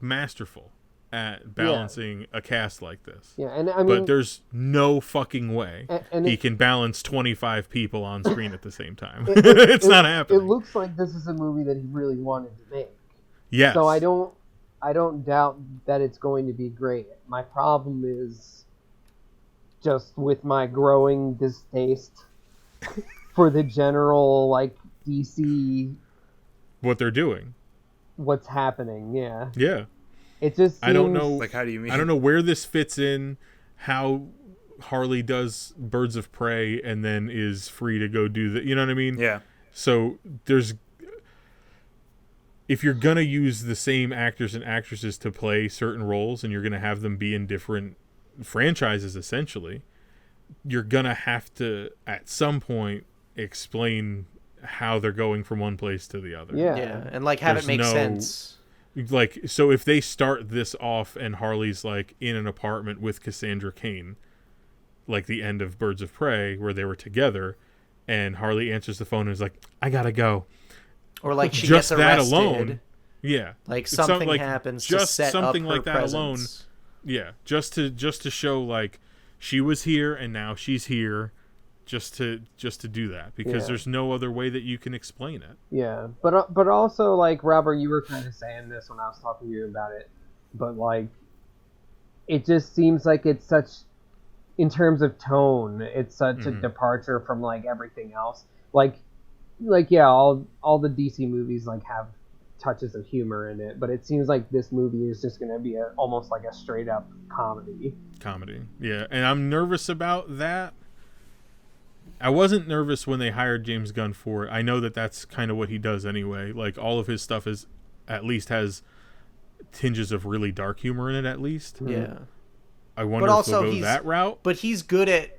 masterful at balancing a cast like this. Yeah, and I mean, but there's no fucking way and he can balance 25 people on screen at the same time. It's not happening. It looks like this is a movie that he really wanted to make. Yes. So I don't doubt that it's going to be great. My problem is just with my growing distaste for the general, like, DC, what they're doing, what's happening. Yeah. It just seems... I don't know. Like, how do you mean? I don't know where this fits in, how Harley does Birds of Prey and then is free to go do the, you know what I mean? Yeah. So if you're going to use the same actors and actresses to play certain roles and you're going to have them be in different franchises, essentially, you're going to have to, at some point, explain how they're going from one place to the other. Yeah, and, like, have it make sense. Like, so if they start this off and Harley's, like, in an apartment with Cassandra Cain, like the end of Birds of Prey, where they were together, and Harley answers the phone and is like, I gotta go. Or, like, she just gets arrested. That alone, yeah. Like, something happens to set something up her like that presence. alone. Yeah, just to show, like, she was here and now she's here. Just to do that, because there's no other way that you can explain it. Yeah, but also, like, Robert, you were kind of saying this when I was talking to you about it, but, like, it just seems like it's such, in terms of tone, it's such a departure from, like, everything else. Like yeah, all the DC movies, like, have touches of humor in it, but it seems like this movie is just going to be almost like a straight up comedy. Yeah, and I'm nervous about that. I wasn't nervous when they hired James Gunn for it. I know that that's kind of what he does anyway. Like, all of his stuff is, at least has tinges of really dark humor in it, at least. Yeah. I wonder if they'll go that route. But he's good at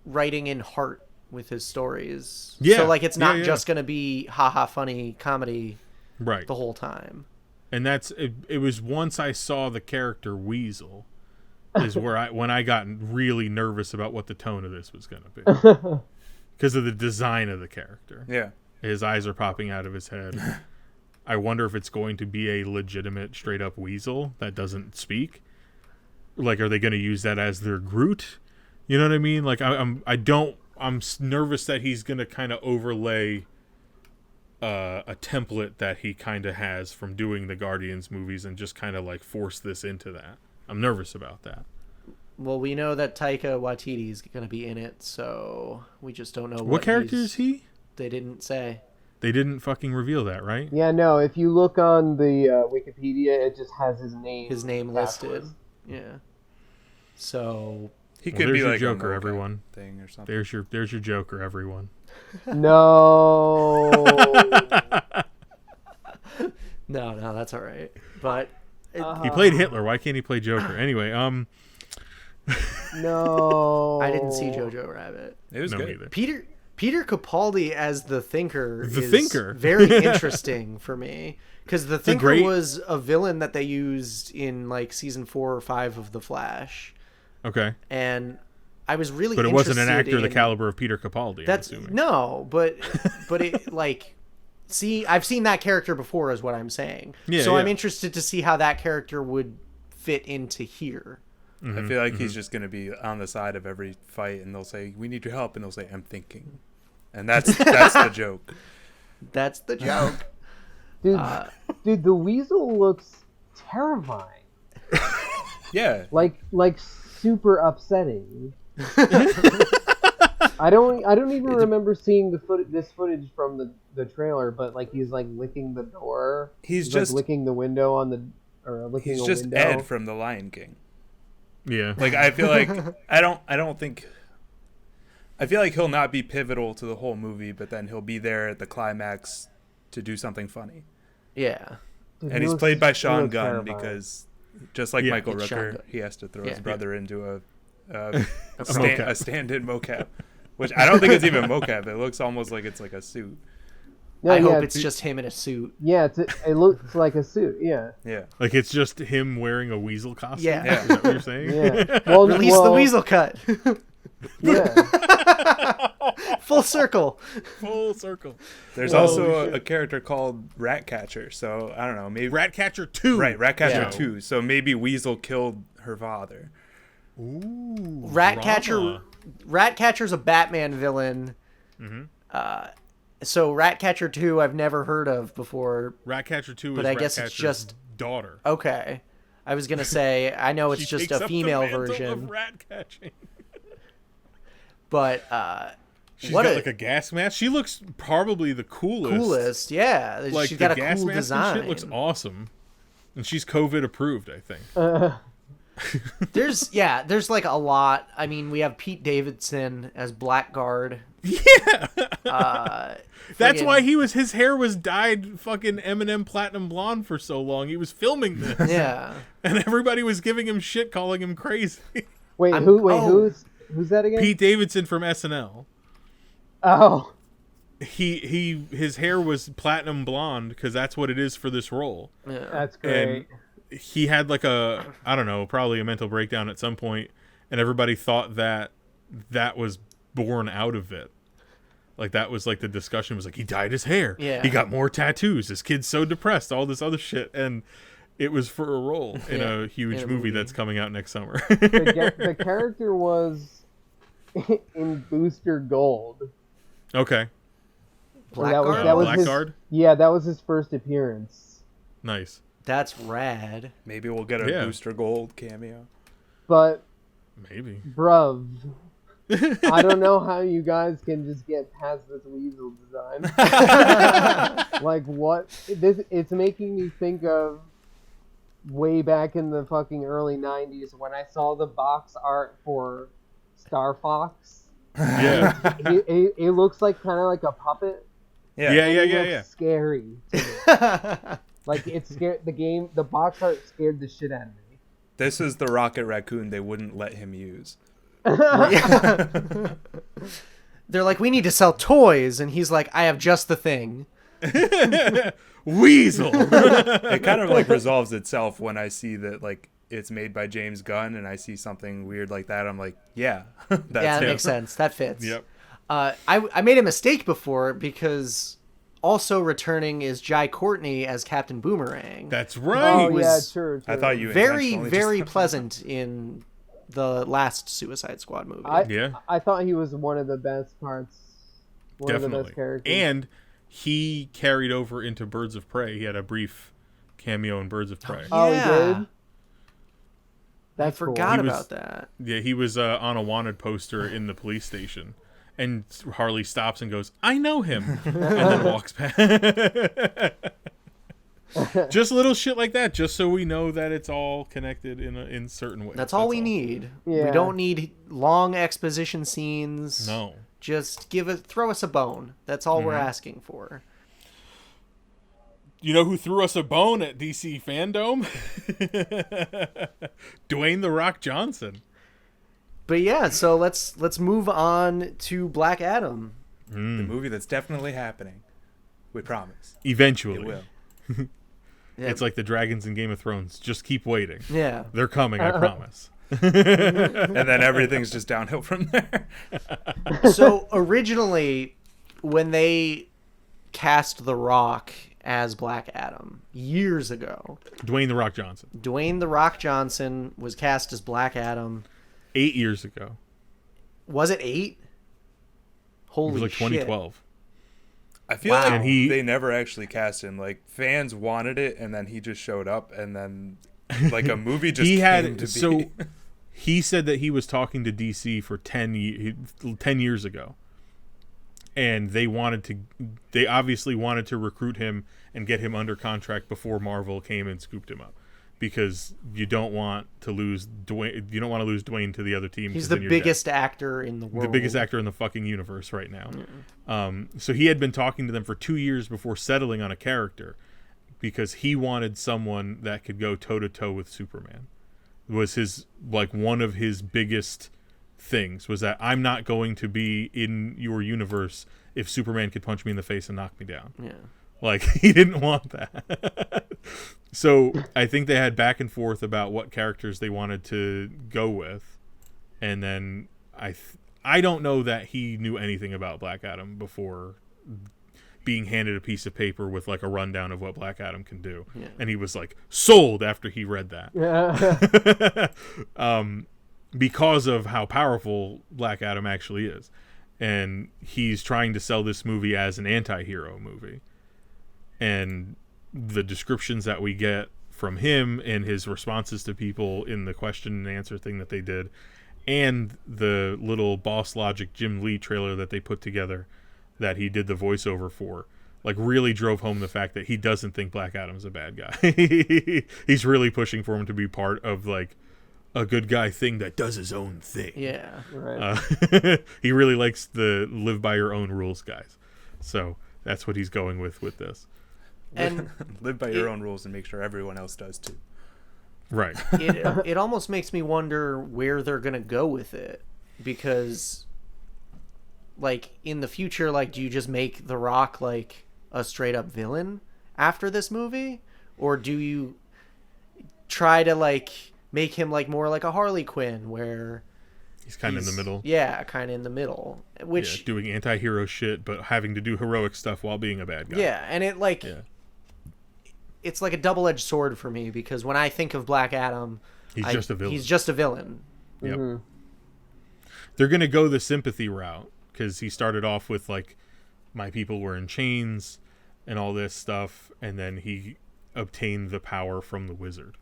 writing in heart with his stories. Yeah. So, like, it's not just going to be ha-ha funny comedy right the whole time. And it was once I saw the character Weasel is where when I got really nervous about what the tone of this was going to be. Because of the design of the character. Yeah. His eyes are popping out of his head. I wonder if it's going to be a legitimate straight up weasel that doesn't speak. Like, are they going to use that as their Groot? You know what I mean? Like, I'm nervous that he's going to kind of overlay a template that he kind of has from doing the Guardians movies and just kind of, like, force this into that. I'm nervous about that. Well, we know that Taika Waititi is going to be in it, so we just don't know what character is he? They didn't say. They didn't fucking reveal that, right? Yeah, no. If you look on the Wikipedia, it just has his name. His name listed. Yeah. So he could be your like Joker, a everyone. Thing or something. There's your Joker, everyone. No. No, that's all right. But he played Hitler. Why can't he play Joker? Anyway, No. I didn't see Jojo Rabbit. It was good. Either. Peter Capaldi as the Thinker is Thinker. very interesting for me, because the Thinker was a villain that they used in, like, season 4 or 5 of The Flash. Okay. And I was really But it wasn't an actor in the caliber of Peter Capaldi, I'm assuming. No, but it, like, see, I've seen that character before is what I'm saying. Yeah, so yeah. I'm interested to see how that character would fit into here. I feel like he's just going to be on the side of every fight, and they'll say, "We need your help," and he'll say, "I'm thinking," and that's the joke. That's the joke. Dude, the weasel looks terrifying. Yeah, like super upsetting. I don't even remember seeing this footage from the trailer, but like he's like licking the door. He's just like, licking the window on the or licking. He's a just window. Ed from The Lion King. Yeah. Like I feel like I don't think. I feel like he'll not be pivotal to the whole movie, but then he'll be there at the climax to do something funny. Yeah. Dude, And he's played by Sean Gunn terrifying. because, just like Michael Rooker, he has to throw his brother into a stand-in mocap, which I don't think it's even mocap. It looks almost like it's like a suit. No, I hope it's just him in a suit. Yeah, it looks like a suit. Yeah. Yeah. Like it's just him wearing a weasel costume. Yeah. Is that what you're saying? Yeah. Well, Release the weasel cut. Yeah. Full circle. Full circle. There's also a character called Ratcatcher, so I don't know, maybe Ratcatcher 2. Right, Ratcatcher Yeah. 2. So maybe Weasel killed her father. Ooh. Ratcatcher's a Batman villain. So Ratcatcher 2 I've never heard of before. Ratcatcher 2 but is I guess Ratcatcher's it's just daughter. Okay. I was gonna say I know it's She just takes a up female the mantle version, of rat catching. but She's got like a gas mask. She looks probably the coolest. Yeah. Like she's the got a gas cool mask design. and shit looks awesome. And she's COVID approved, I think. There's like a lot. I mean, we have Pete Davidson as Blackguard. Yeah. That's friggin- why his hair was dyed fucking Eminem platinum blonde for so long. He was filming this. Yeah. And everybody was giving him shit, calling him crazy. Who's that again? Pete Davidson from SNL. Oh. His hair was platinum blonde because that's what it is for this role. Yeah. That's great. And he had like I don't know, probably a mental breakdown at some point, and everybody thought that was born out of it. Like that was like the discussion was like he dyed his hair. Yeah. He got more tattoos. This kid's so depressed. All this other shit, and it was for a role in a huge movie that's coming out next summer. The character was in Booster Gold. Okay. Blackguard? That was Blackguard? that was his first appearance. Nice. That's rad. Maybe we'll get a Booster Gold cameo. But Maybe. bruv, I don't know how you guys can just get past this weasel design. Like what? It's making me think of way back in the fucking early 90s when I saw the box art for Star Fox. Yeah. It looks like kind of like a puppet. Yeah. Scary to me. Like it scared the box art scared the shit out of me. This is the Rocket Raccoon they wouldn't let him use. They're like, we need to sell toys, and he's like, I have just the thing. Weasel. It kind of like resolves itself when I see that like it's made by James Gunn and I see something weird like that. I'm like, yeah, that makes sense. That fits. Yep. I made a mistake before because also returning is Jai Courtney as Captain Boomerang. That's right. Oh yeah, true. I thought you very intentionally just- pleasant in the last Suicide Squad movie. I thought he was one of the best parts. One of the Definitely. best characters. And he carried over into Birds of Prey. He had a brief cameo in Birds of Prey. Oh, he did? I That's forgot cool. about that. Yeah, he was on a wanted poster in the police station. And Harley stops and goes, I know him. And then walks past. Just little shit like that, just so we know that it's all connected in certain ways. That's all we need. Yeah. We don't need long exposition scenes. No. Just throw us a bone. That's all we're asking for. You know who threw us a bone at DC FanDome? Dwayne "The Rock" Johnson. But yeah, so let's move on to Black Adam. The movie that's definitely happening. We promise. Eventually. It will. Yeah. It's like the dragons in Game of Thrones. Just keep waiting. Yeah. They're coming, I promise. And then everything's just downhill from there. So originally, when they cast The Rock as Black Adam years ago. Dwayne The Rock Johnson. Dwayne The Rock Johnson was cast as Black Adam 8 years ago. Was it 8? Holy it was like shit. 2012. I feel like they never actually cast him. Like, fans wanted it, and then he just showed up, and then like a movie just came to be. So he said that he was talking to DC for 10 years ago. And they obviously wanted to recruit him and get him under contract before Marvel came and scooped him up, because you don't want to lose Dwayne. You don't want to lose Dwayne to the other team. He's the biggest actor in the world. The biggest actor in the fucking universe right now. So he had been talking to them for 2 years before settling on a character, because he wanted someone that could go toe to toe with Superman. It was his, like, one of his biggest things was that I'm not going to be in your universe if Superman could punch me in the face and knock me down. Yeah. Like, he didn't want that. So I think they had back and forth about what characters they wanted to go with. And then I don't know that he knew anything about Black Adam before being handed a piece of paper with like a rundown of what Black Adam can do. Yeah. And he was like sold after he read that. Yeah. Because of how powerful Black Adam actually is. And he's trying to sell this movie as an anti-hero movie. And the descriptions that we get from him and his responses to people in the question and answer thing that they did, and the little Boss Logic Jim Lee trailer that they put together that he did the voiceover for, like, really drove home the fact that he doesn't think Black Adam's a bad guy. He's really pushing for him to be part of, like, a good guy thing that does his own thing. Yeah. Right. He really likes the live by your own rules guys. So that's what he's going with this. And live by your own rules and make sure everyone else does too. Right. It almost makes me wonder where they're going to go with it, because, like, in the future, like, do you just make The Rock, like, a straight up villain after this movie? Or do you try to, like, make him like more like a Harley Quinn, where he's kind of in the middle? Yeah, kind of in the middle. Which doing anti-hero shit, but having to do heroic stuff while being a bad guy. Yeah, and it like it's like a double-edged sword for me, because when I think of Black Adam, he's just a villain. He's just a villain. Yep. Mm-hmm. They're gonna go the sympathy route, because he started off with like, my people were in chains and all this stuff, and then he obtained the power from the wizard.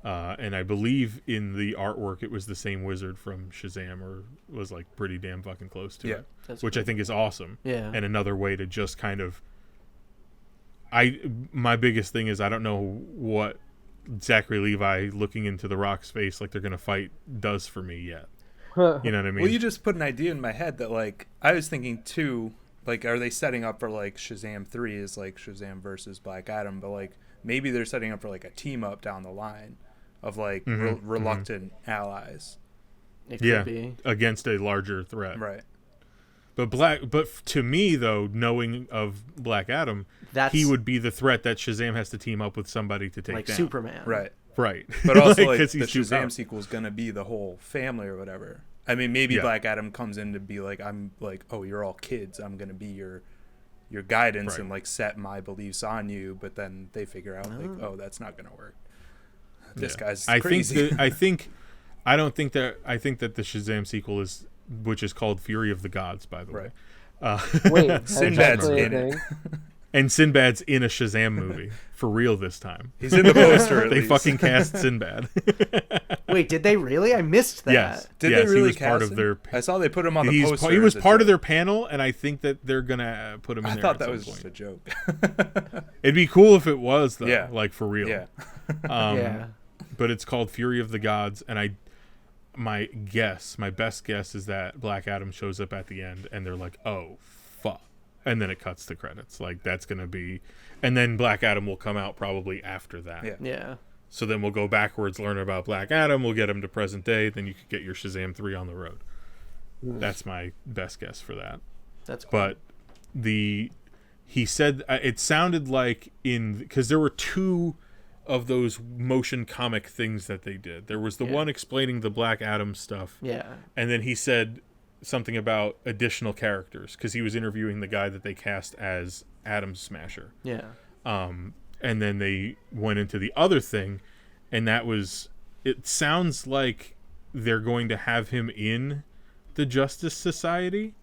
And I believe in the artwork it was the same wizard from Shazam, or was like pretty damn fucking close to it, which cool. I think is awesome. Yeah. And another way to just kind of, my biggest thing is I don't know what Zachary Levi looking into The Rock's face like they're gonna fight does for me yet. You know what I mean? Well, you just put an idea in my head that, like, I was thinking too, like, are they setting up for like Shazam 3 is like Shazam versus Black Adam, but like maybe they're setting up for like a team up down the line of like reluctant allies. It could be against a larger threat, right? But to me though, knowing of Black Adam, he would be the threat that Shazam has to team up with somebody to take like down. Superman, right? But also like the Shazam sequel is gonna be the whole family or whatever. I mean, maybe Black Adam comes in to be like, I'm like, oh, you're all kids. I'm gonna be your guidance and like set my beliefs on you. But then they figure out like, oh, that's not gonna work. This guy's crazy. I think that the Shazam sequel is, which is called Fury of the Gods, by the way. Wait, Sinbad's in it. And Sinbad's in a Shazam movie for real this time. He's in the poster. At they least. Fucking cast Sinbad. Wait, did they really? I missed that. Yes. Did they really he was cast part him? of their. I saw they put him on the poster. He was part of their panel, and I think that they're gonna put him in there. I thought that was just a joke. It'd be cool if it was though. Yeah. Like for real. Yeah. Yeah. But it's called Fury of the Gods, and my best guess is that Black Adam shows up at the end, and they're like, oh fuck, and then it cuts to credits. Like that's gonna be, and then Black Adam will come out probably after that. Yeah. So then we'll go backwards, learn about Black Adam, we'll get him to present day, then you could get your Shazam 3 on the road. That's my best guess for that. That's cool. But he said, it sounded like because there were two of those motion comic things that they did. There was the one explaining the Black Adam stuff. Yeah. And then he said something about additional characters because he was interviewing the guy that they cast as Atom Smasher. Yeah. And then they went into the other thing, and that was, it sounds like they're going to have him in the Justice Society,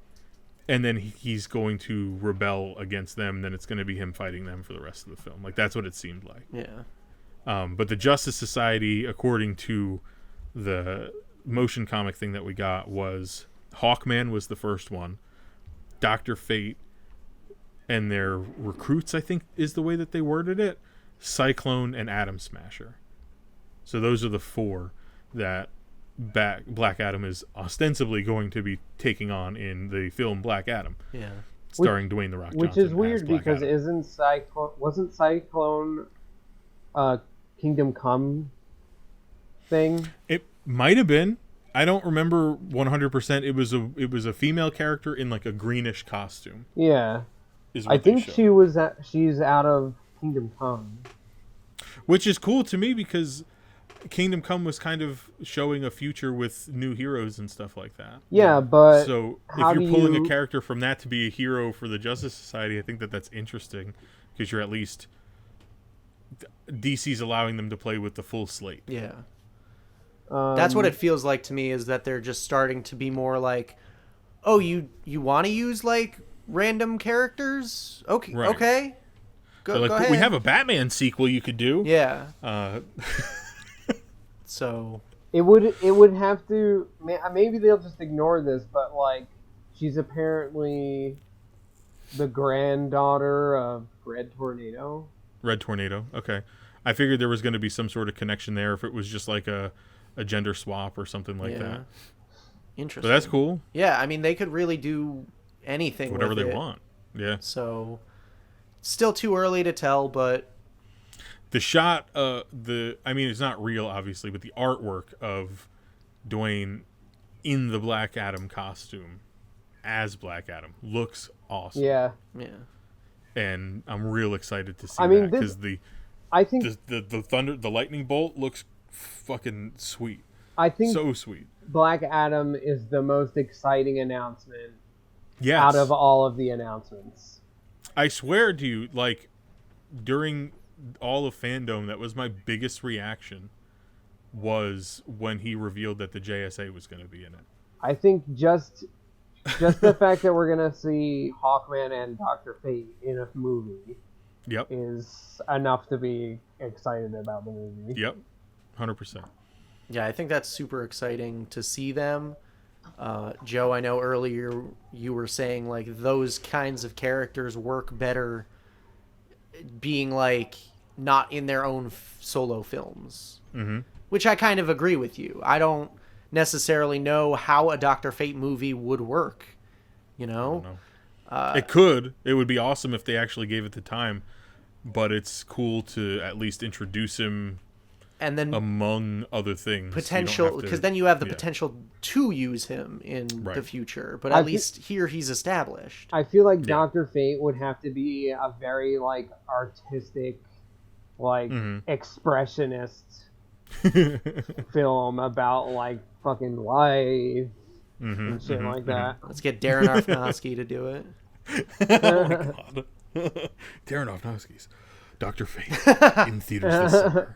and then he's going to rebel against them, and then it's going to be him fighting them for the rest of the film. Like, that's what it seemed like. Yeah. But the Justice Society, according to the motion comic thing that we got, was Hawkman was the first one, Dr. Fate, and their recruits, I think is the way that they worded it, Cyclone and Atom Smasher. So those are the four that Black Adam is ostensibly going to be taking on in the film Black Adam. Yeah. Starring Dwayne The Rock Johnson. Which is weird because Adam. wasn't Cyclone Kingdom Come thing? It might have been. I don't remember 100%. It was a female character in like a greenish costume. Yeah. I think she's out of Kingdom Come. Which is cool to me because Kingdom Come was kind of showing a future with new heroes and stuff like that. Yeah, but so if you're pulling a character from that to be a hero for the Justice Society, I think that's interesting because you're at least DC's allowing them to play with the full slate. Yeah. That's what it feels like to me, is that they're just starting to be more like, oh, you want to use like random characters? Okay, right. Okay. Go ahead. We have a Batman sequel you could do. Yeah. So it would have to, maybe they'll just ignore this, but like she's apparently the granddaughter of Red Tornado. Red Tornado. Okay. I figured there was going to be some sort of connection there if it was just like a gender swap or something like that. Interesting. But that's cool. Yeah, I mean they could really do anything whatever with they it. want. Yeah. So still too early to tell, but the shot, I mean, it's not real, obviously, but the artwork of Dwayne in the Black Adam costume as Black Adam looks awesome. Yeah. Yeah. And I'm real excited to see that because the lightning bolt looks fucking sweet. I think so sweet. Black Adam is the most exciting announcement out of all of the announcements. I swear to you, like, during all of FanDome, that was my biggest reaction, was when he revealed that the JSA was going to be in it. I think just the fact that we're going to see Hawkman and Dr. Fate in a movie is enough to be excited about the movie. Yep, 100%. Yeah, I think that's super exciting to see them. Joe, I know earlier you were saying like those kinds of characters work better being like not in their own solo films, which I kind of agree with you. I don't necessarily know how a Dr. Fate movie would work, you know? It could. It would be awesome if they actually gave it the time, but it's cool to at least introduce him. And then among other things, potential, because then you have the potential to use him in the future, but at least here he's established. I feel like Dr. Fate would have to be a very like artistic, like expressionist film about like fucking life and shit like that. Let's get Darren Aronofsky to do it. Oh my god, Darren Aronofsky's Dr. Fate in theaters this summer.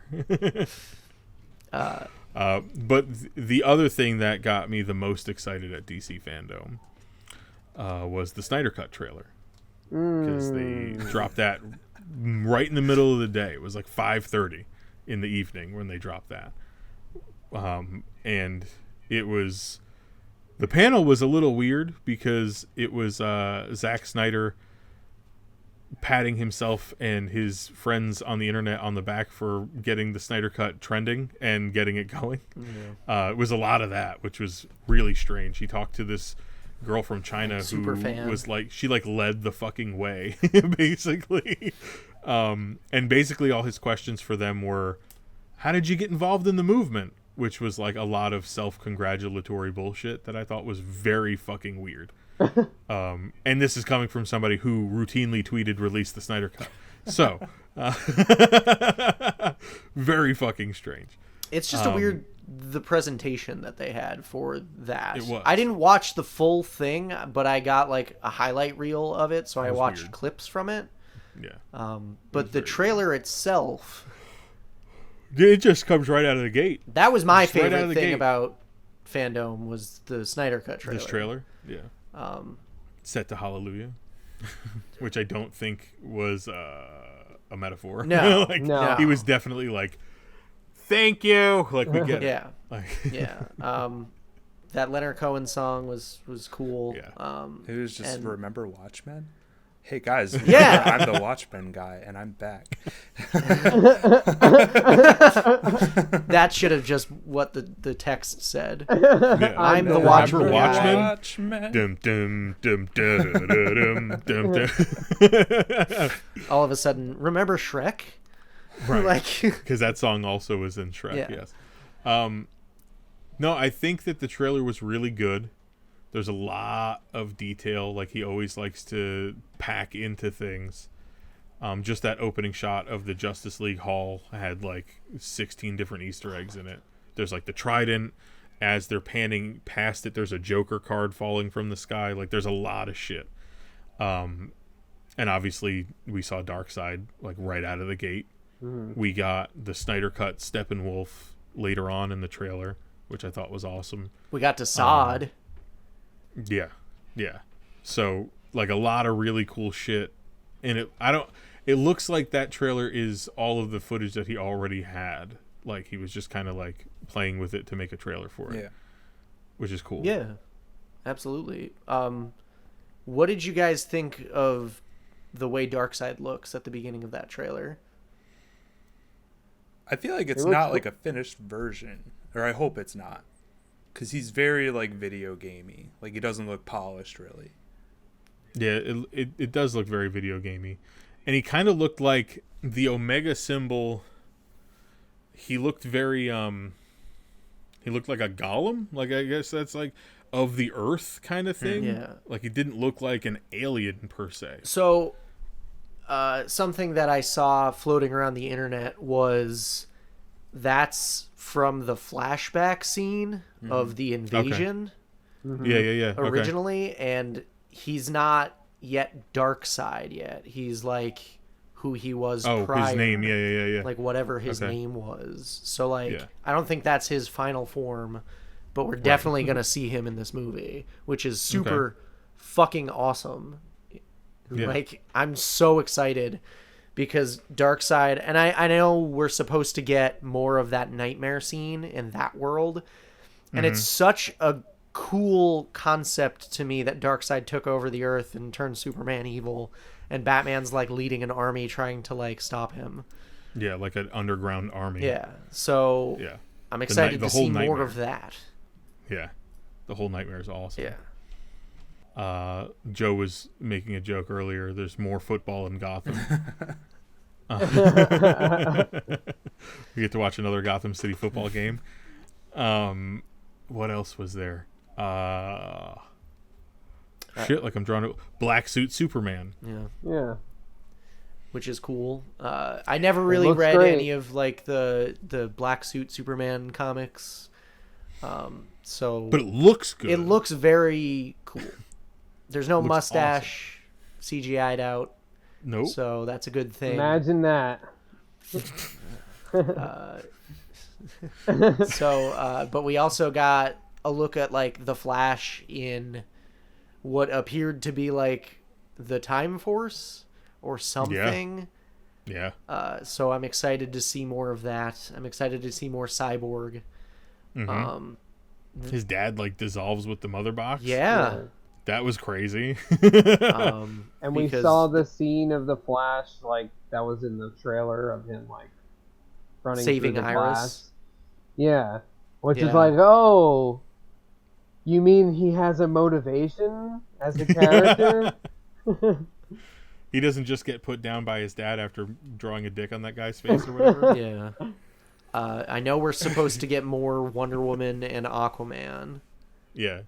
But the other thing that got me the most excited at DC FanDome was the Snyder Cut trailer. Because they dropped that right in the middle of the day. It was like 5:30 in the evening when they dropped that. And it was... The panel was a little weird because it was Zack Snyder patting himself and his friends on the internet on the back for getting the Snyder Cut trending and getting it going. It was a lot of that, which was really strange. He talked to this girl from China who was like, she like led the fucking way, basically. And basically all his questions for them were, how did you get involved in the movement? Which was like a lot of self-congratulatory bullshit that I thought was very fucking weird. And this is coming from somebody who routinely tweeted release the Snyder Cut. So, very fucking strange. It's just a weird the presentation that they had for that. It was. I didn't watch the full thing, but I got like a highlight reel of it, so I watched weird. clips from it. Yeah. But the trailer itself, it just comes right out of the gate. that was my Just right out favorite of the thing gate. about FanDome was the Snyder Cut trailer. This trailer, yeah. Set to Hallelujah, which I don't think was a metaphor. No, like, no. He was definitely like, "Thank you." Like we get Yeah. it. Like, Yeah. That Leonard Cohen song was cool. Yeah. It was just and- remember Watchmen. Hey guys, Yeah. I'm the Watchmen guy, and I'm back. That should have just what the text said. yeah. I'm the Remember Watchmen. Watchmen? Watchmen. Dum dum dum dum dum dum dum. All of a sudden, remember Shrek? Right. Like, Because that song also was in Shrek. Yeah. Yes. No, I think that the trailer was really good. There's a lot of detail, like he always likes to pack into things. Just that opening shot of the Justice League Hall had like 16 different Easter eggs in it. There's like the trident. As they're panning past it, there's a Joker card falling from the sky. Like there's a lot of shit. And obviously we saw Darkseid like right out of the gate. Mm-hmm. We got the Snyder Cut Steppenwolf later on in the trailer, which I thought was awesome. we got to Sod. Yeah. So like a lot of really cool shit. And it looks like that trailer is all of the footage that he already had. Like he was just kind of like playing with it to make a trailer for it. Yeah. Which is cool. Yeah, absolutely. What did you guys think of the way Darkseid looks at the beginning of that trailer? I feel like it's It looks not cool. like a finished version, or I hope it's not, because he's very like video gamey. Like he doesn't look polished really. Yeah, it does look very video gamey. And he kind of looked like the Omega symbol. He looked very he looked like a golem, like I guess that's like of the earth kind of thing. Yeah. Like he didn't look like an alien per se. So, something that I saw floating around the internet was that's from the flashback scene of the invasion Yeah. Okay. originally, and he's not yet Darkseid yet. He's like who he was prior. His name. Yeah. Like whatever his Okay. name was. So like Yeah. I don't think that's his final form, but we're definitely gonna see him in this movie, which is super fucking awesome. Yeah. Like I'm so excited because Darkseid, and I know we're supposed to get more of that nightmare scene in that world, and it's such a cool concept to me that Darkseid took over the earth and turned Superman evil, and Batman's like leading an army trying to like stop him. Yeah, like an underground army. Yeah, so Yeah. I'm excited the to whole see more nightmare. of that. Yeah. The whole nightmare is awesome. Yeah. Joe was making a joke earlier. There's more football in Gotham. We get to watch another Gotham City football game. What else was there? Shit, like I'm drawing a Black Suit Superman. Yeah. Which is cool. I never really looks read great. any of like the Black Suit Superman comics. So But it looks good. it looks very cool. There's no Looks mustache CGI'd out, Nope. so that's a good thing. Imagine that. But we also got a look at like the Flash in what appeared to be like the Time Force or something. Yeah. So I'm excited to see more of that. I'm excited to see more Cyborg. His dad like dissolves with the mother box. Yeah. That was crazy. And we because- saw the scene of the Flash, like that was in the trailer of him like running Saving through the Iris. glass. Yeah, which Yeah. is like, oh, you mean he has a motivation as a character? He doesn't just get put down by his dad after drawing a dick on that guy's face or whatever. Yeah. I know we're supposed to get more Wonder Woman and Aquaman, Yeah.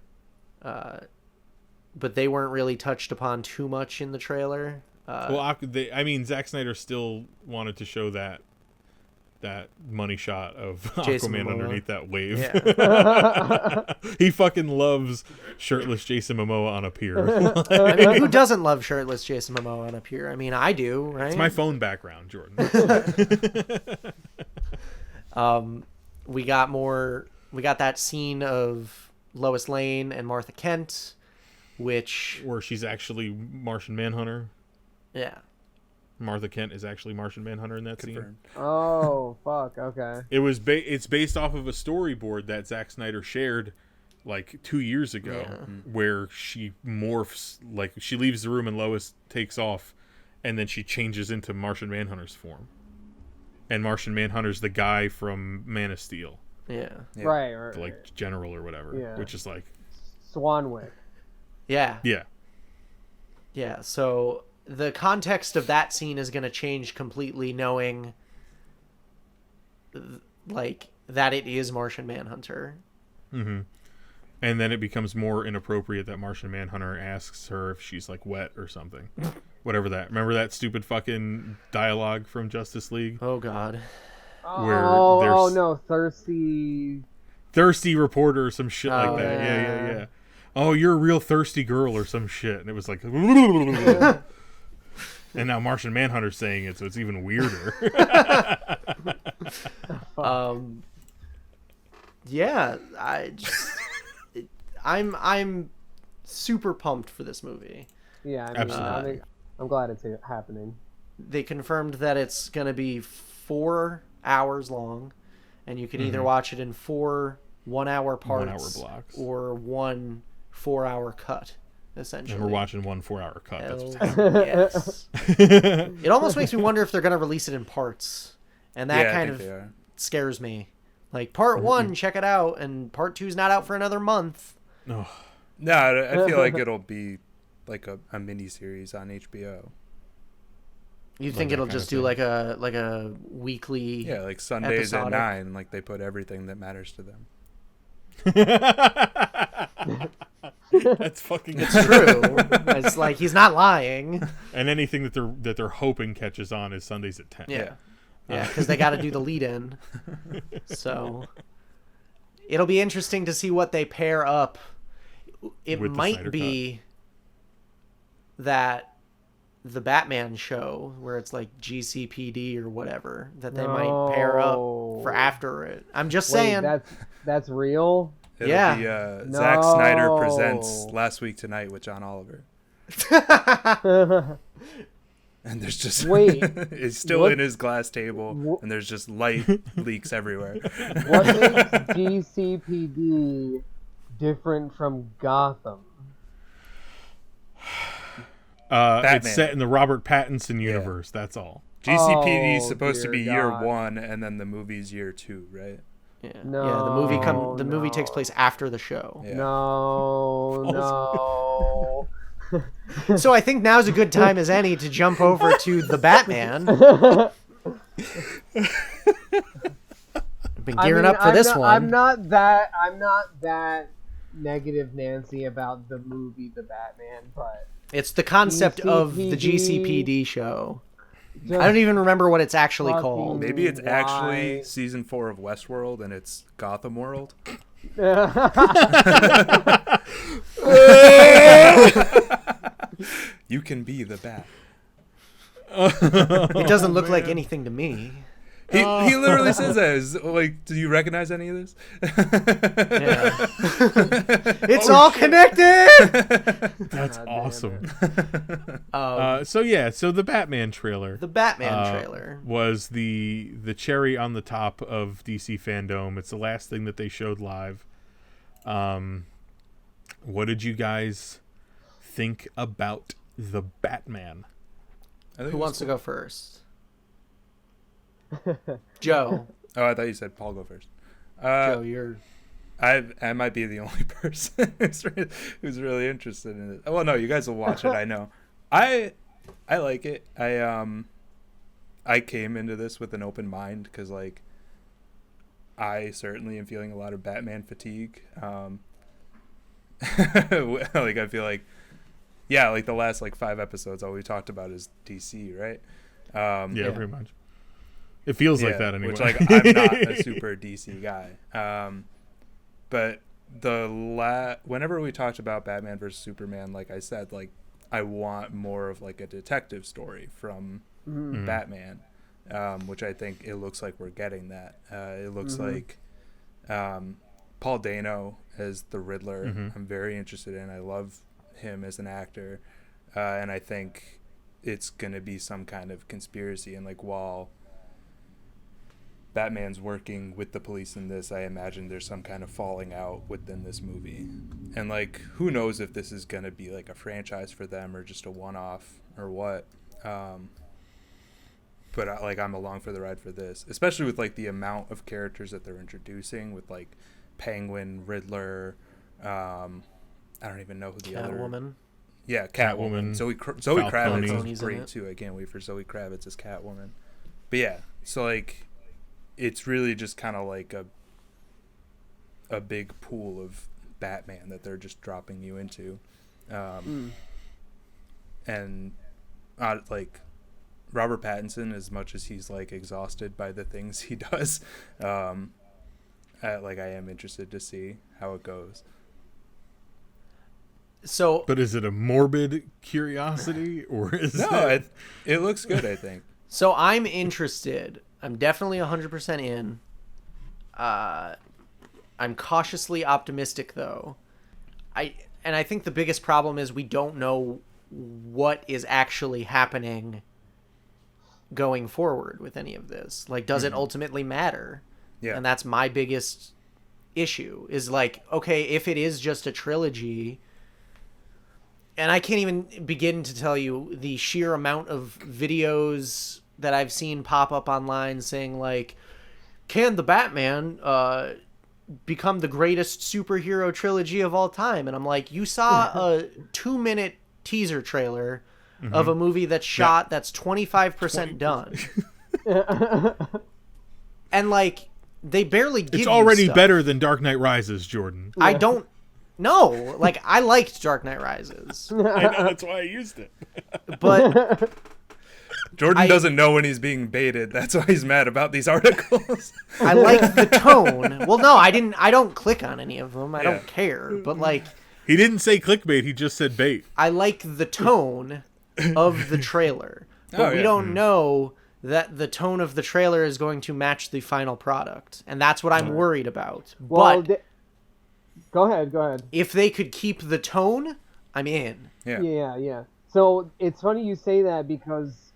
but they weren't really touched upon too much in the trailer. Well, Zack Snyder still wanted to show that that money shot of Jason Aquaman Momoa. underneath that wave. Yeah. He fucking loves shirtless Jason Momoa on a pier. I mean, who doesn't love shirtless Jason Momoa on a pier? I mean, I do, right? It's my phone background, Jordan. We got that scene of Lois Lane and Martha Kent, which... Where she's actually Martian Manhunter. Yeah. Martha Kent is actually Martian Manhunter in that Confirmed. scene. Oh, fuck. Okay. It's based off of a storyboard that Zack Snyder shared like 2 years ago, where she morphs, like she leaves the room and Lois takes off, and then she changes into Martian Manhunter's form. And Martian Manhunter's the guy from Man of Steel. Yeah. Right. Like general or whatever. Yeah. Which is like Swanwick. Yeah. Yeah. Yeah. So the context of that scene is going to change completely, knowing like that it is Martian Manhunter. Mm-hmm. And then it becomes more inappropriate that Martian Manhunter asks her if she's like wet or something. Whatever that. Remember that stupid fucking dialogue from Justice League? Oh God. Where Oh there's no, thirsty reporter or some shit like that. Yeah. Oh, you're a real thirsty girl or some shit. And it was like and now Martian Manhunter's saying it, so it's even weirder. Yeah, I'm super pumped for this movie. Yeah, I mean, Absolutely. I'm glad it's happening. They confirmed that it's going to be 4 hours long, and you can either watch it in 4 1-hour parts 1 hour blocks. or 1 4-hour cut, essentially. And we're watching 1 4-hour cut. That's what's Yes. It almost makes me wonder if they're going to release it in parts, and that kind of scares me. Like, part 1, check it out, and part 2's not out for another month. Oh. No, I feel like it'll be like a mini series on HBO. You think it'll just do like a weekly? Yeah, like Sundays episodic. at 9, like they put everything that matters to them. That's fucking It's true. It's like he's not lying. And anything that they're hoping catches on is Sundays at 10. Yeah, because they got to do the lead-in. So it'll be interesting to see what they pair up. It With the might Snyder be that the Batman show where it's like GCPD or whatever that they might pair up for after it. I'm just saying. That's real. It'll Yeah. be Zack Snyder Presents Last Week Tonight with John Oliver. And there's just it's still in his glass table, and there's just light leaks everywhere. What makes GCPD different from Gotham? It's set in the Robert Pattinson universe. That's all. GCPD is supposed to be dear year God. 1, and then the movie's year 2, right? Yeah. No, Yeah, the movie takes place after the show. Yeah. No. So I think now's a good time as any to jump over to the Batman. I've been gearing up for this one. I'm not that negative Nancy about the movie The Batman, but It's the concept of the GCPD show. I don't even remember what it's actually called. Maybe it's actually season 4 of Westworld, and it's Gotham World. You can be the Bat. It doesn't look like anything to me. He literally says that. Like, do you recognize any of this? Yeah. It's all connected. That's awesome. Um, So the Batman trailer. the Batman trailer. Was the cherry on the top of DC FanDome. It's the last thing that they showed live. What did you guys think about the Batman? Who wants to go first? Joe. Oh, I thought you said Paul go first. Joe, you're... I might be the only person who's really interested in it. Well, no, you guys will watch it. I know. I like it. I came into this with an open mind because, like, I certainly am feeling a lot of Batman fatigue. Like, I feel like, yeah, like the last 5 episodes, all we talked about is DC, right? Yeah, pretty much. It feels like that anyway. Which, like, I'm not a super DC guy. But whenever we talked about Batman versus Superman, like I said, like, I want more of like a detective story from Batman, which I think it looks like we're getting that. It looks like Paul Dano as the Riddler. I'm very interested in. I love him as an actor, and I think it's gonna be some kind of conspiracy. And like, while Batman's working with the police in this, I imagine there's some kind of falling out within this movie. And like, who knows if this is gonna be like a franchise for them or just a one-off or what. But I'm along for the ride for this, especially with like the amount of characters that they're introducing with like Penguin, Riddler, I don't even know who the other... Catwoman. Yeah, Catwoman. Zoe Kravitz is great too. I can't wait for Zoe Kravitz as Catwoman. But yeah, so like, it's really just kind of like a big pool of Batman that they're just dropping you into. And like, Robert Pattinson, as much as he's like exhausted by the things he does, I am interested to see how it goes. So, but is it a morbid curiosity, or is it looks good, I think. So I'm interested. I'm definitely 100% in. I'm cautiously optimistic, though. I think the biggest problem is we don't know what is actually happening going forward with any of this. Like, does it ultimately matter? Yeah. And that's my biggest issue, is like, okay, if it is just a trilogy, and I can't even begin to tell you the sheer amount of videos that I've seen pop up online saying like, can the Batman become the greatest superhero trilogy of all time? And I'm like, you saw a 2-minute teaser trailer of a movie that's shot that's 25% done. And like, they barely give it's already you stuff. Better than Dark Knight Rises, Jordan. I don't know. Like, I liked Dark Knight Rises. I know, that's why I used it. But Jordan doesn't know when he's being baited. That's why he's mad about these articles. I like the tone. Well, no, I don't click on any of them. I don't care. But like, he didn't say clickbait. He just said bait. I like the tone of the trailer. But we don't know that the tone of the trailer is going to match the final product. And that's what I'm worried about. Well, but go ahead. If they could keep the tone, I'm in. Yeah. So it's funny you say that, because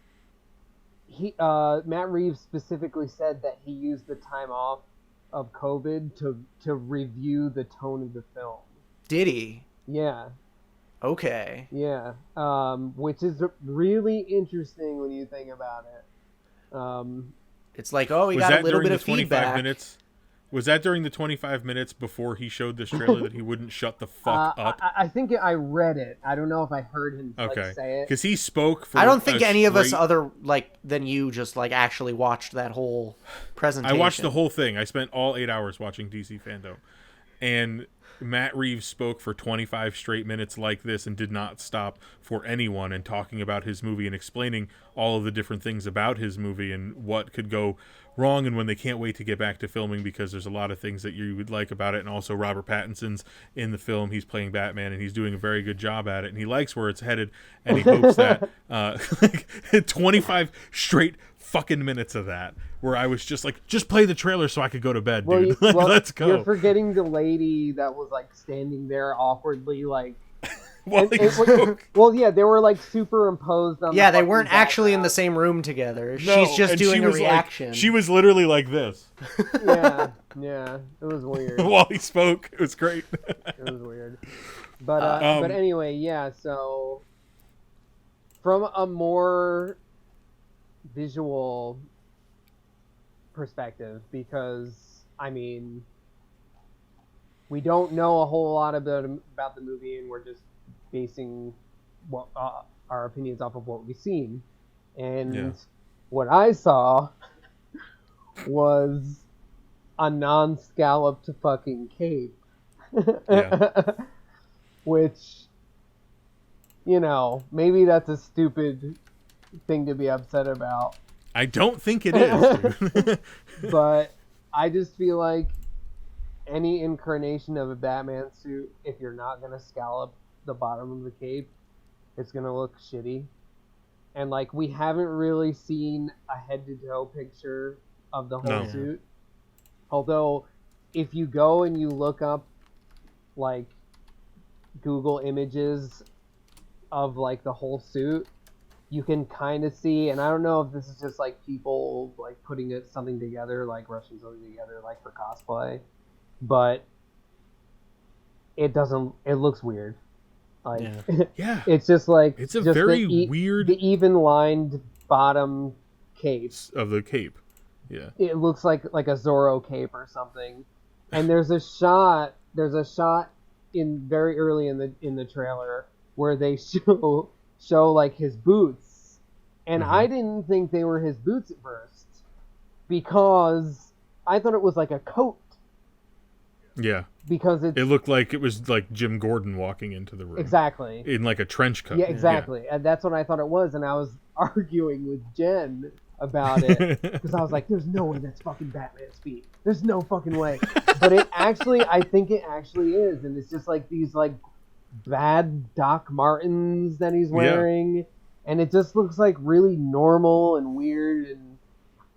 Matt Reeves specifically said that he used the time off of COVID to review the tone of the film. Did he? Yeah. Okay. Yeah. Which is really interesting when you think about it. It's like, oh, we got a little bit of 25 feedback. Minutes? Was that during the 25 minutes before he showed this trailer that he wouldn't shut the fuck up? I think I read it. I don't know if I heard him say it. Because he spoke for I don't think any of us other than you just like actually watched that whole presentation. I watched the whole thing. I spent all 8 hours watching DC FanDome. And Matt Reeves spoke for 25 straight minutes like this and did not stop for anyone, and talking about his movie and explaining all of the different things about his movie and what could go wrong, and when they can't wait to get back to filming because there's a lot of things that you would like about it. And also Robert Pattinson's in the film. He's playing Batman and he's doing a very good job at it, and he likes where it's headed, and he hopes that 25 straight fucking minutes of that where I was just like, just play the trailer so I could go to bed, dude. Let's go. You're forgetting the lady that was like standing there awkwardly, like while he spoke. Well, yeah, they were like superimposed on. Yeah, they weren't actually in the same room together. No, she's just doing a reaction. She was literally like this. Yeah, it was weird. While he spoke, it was great. It was weird, but anyway, yeah. So, from a more visual perspective, because I mean, we don't know a whole lot about the movie, and we're just basing what our opinions off of what we've seen. And what I saw was a non-scalloped fucking cape. Which, you know, maybe that's a stupid thing to be upset about. I don't think it is, dude. But I just feel like any incarnation of a Batman suit, if you're not going to scallop the bottom of the cape, it's going to look shitty. And, like, we haven't really seen a head-to-toe picture of the whole suit. Although, if you go and you look up, like, Google images of, like, the whole suit, you can kind of see, and I don't know if this is just, like, people, like, putting something together, like, rushing something together, like, for cosplay, but it looks weird. Like, yeah. It's just, like... It's a very weird... The even-lined bottom cape. Of the cape, yeah. It looks like a Zorro cape or something. And there's a shot in very early in the trailer where they show like his boots, and I didn't think they were his boots at first because I thought it was like a coat. Yeah, because it looked like it was like Jim Gordon walking into the room. Exactly. In like a trench coat. Yeah, exactly. Yeah. And that's what I thought it was, and I was arguing with Jen about it because I was like, "There's no way that's fucking Batman's feet. There's no fucking way." But I think it actually is, and it's just like these like bad Doc Martens that he's wearing, and it just looks like really normal and weird. And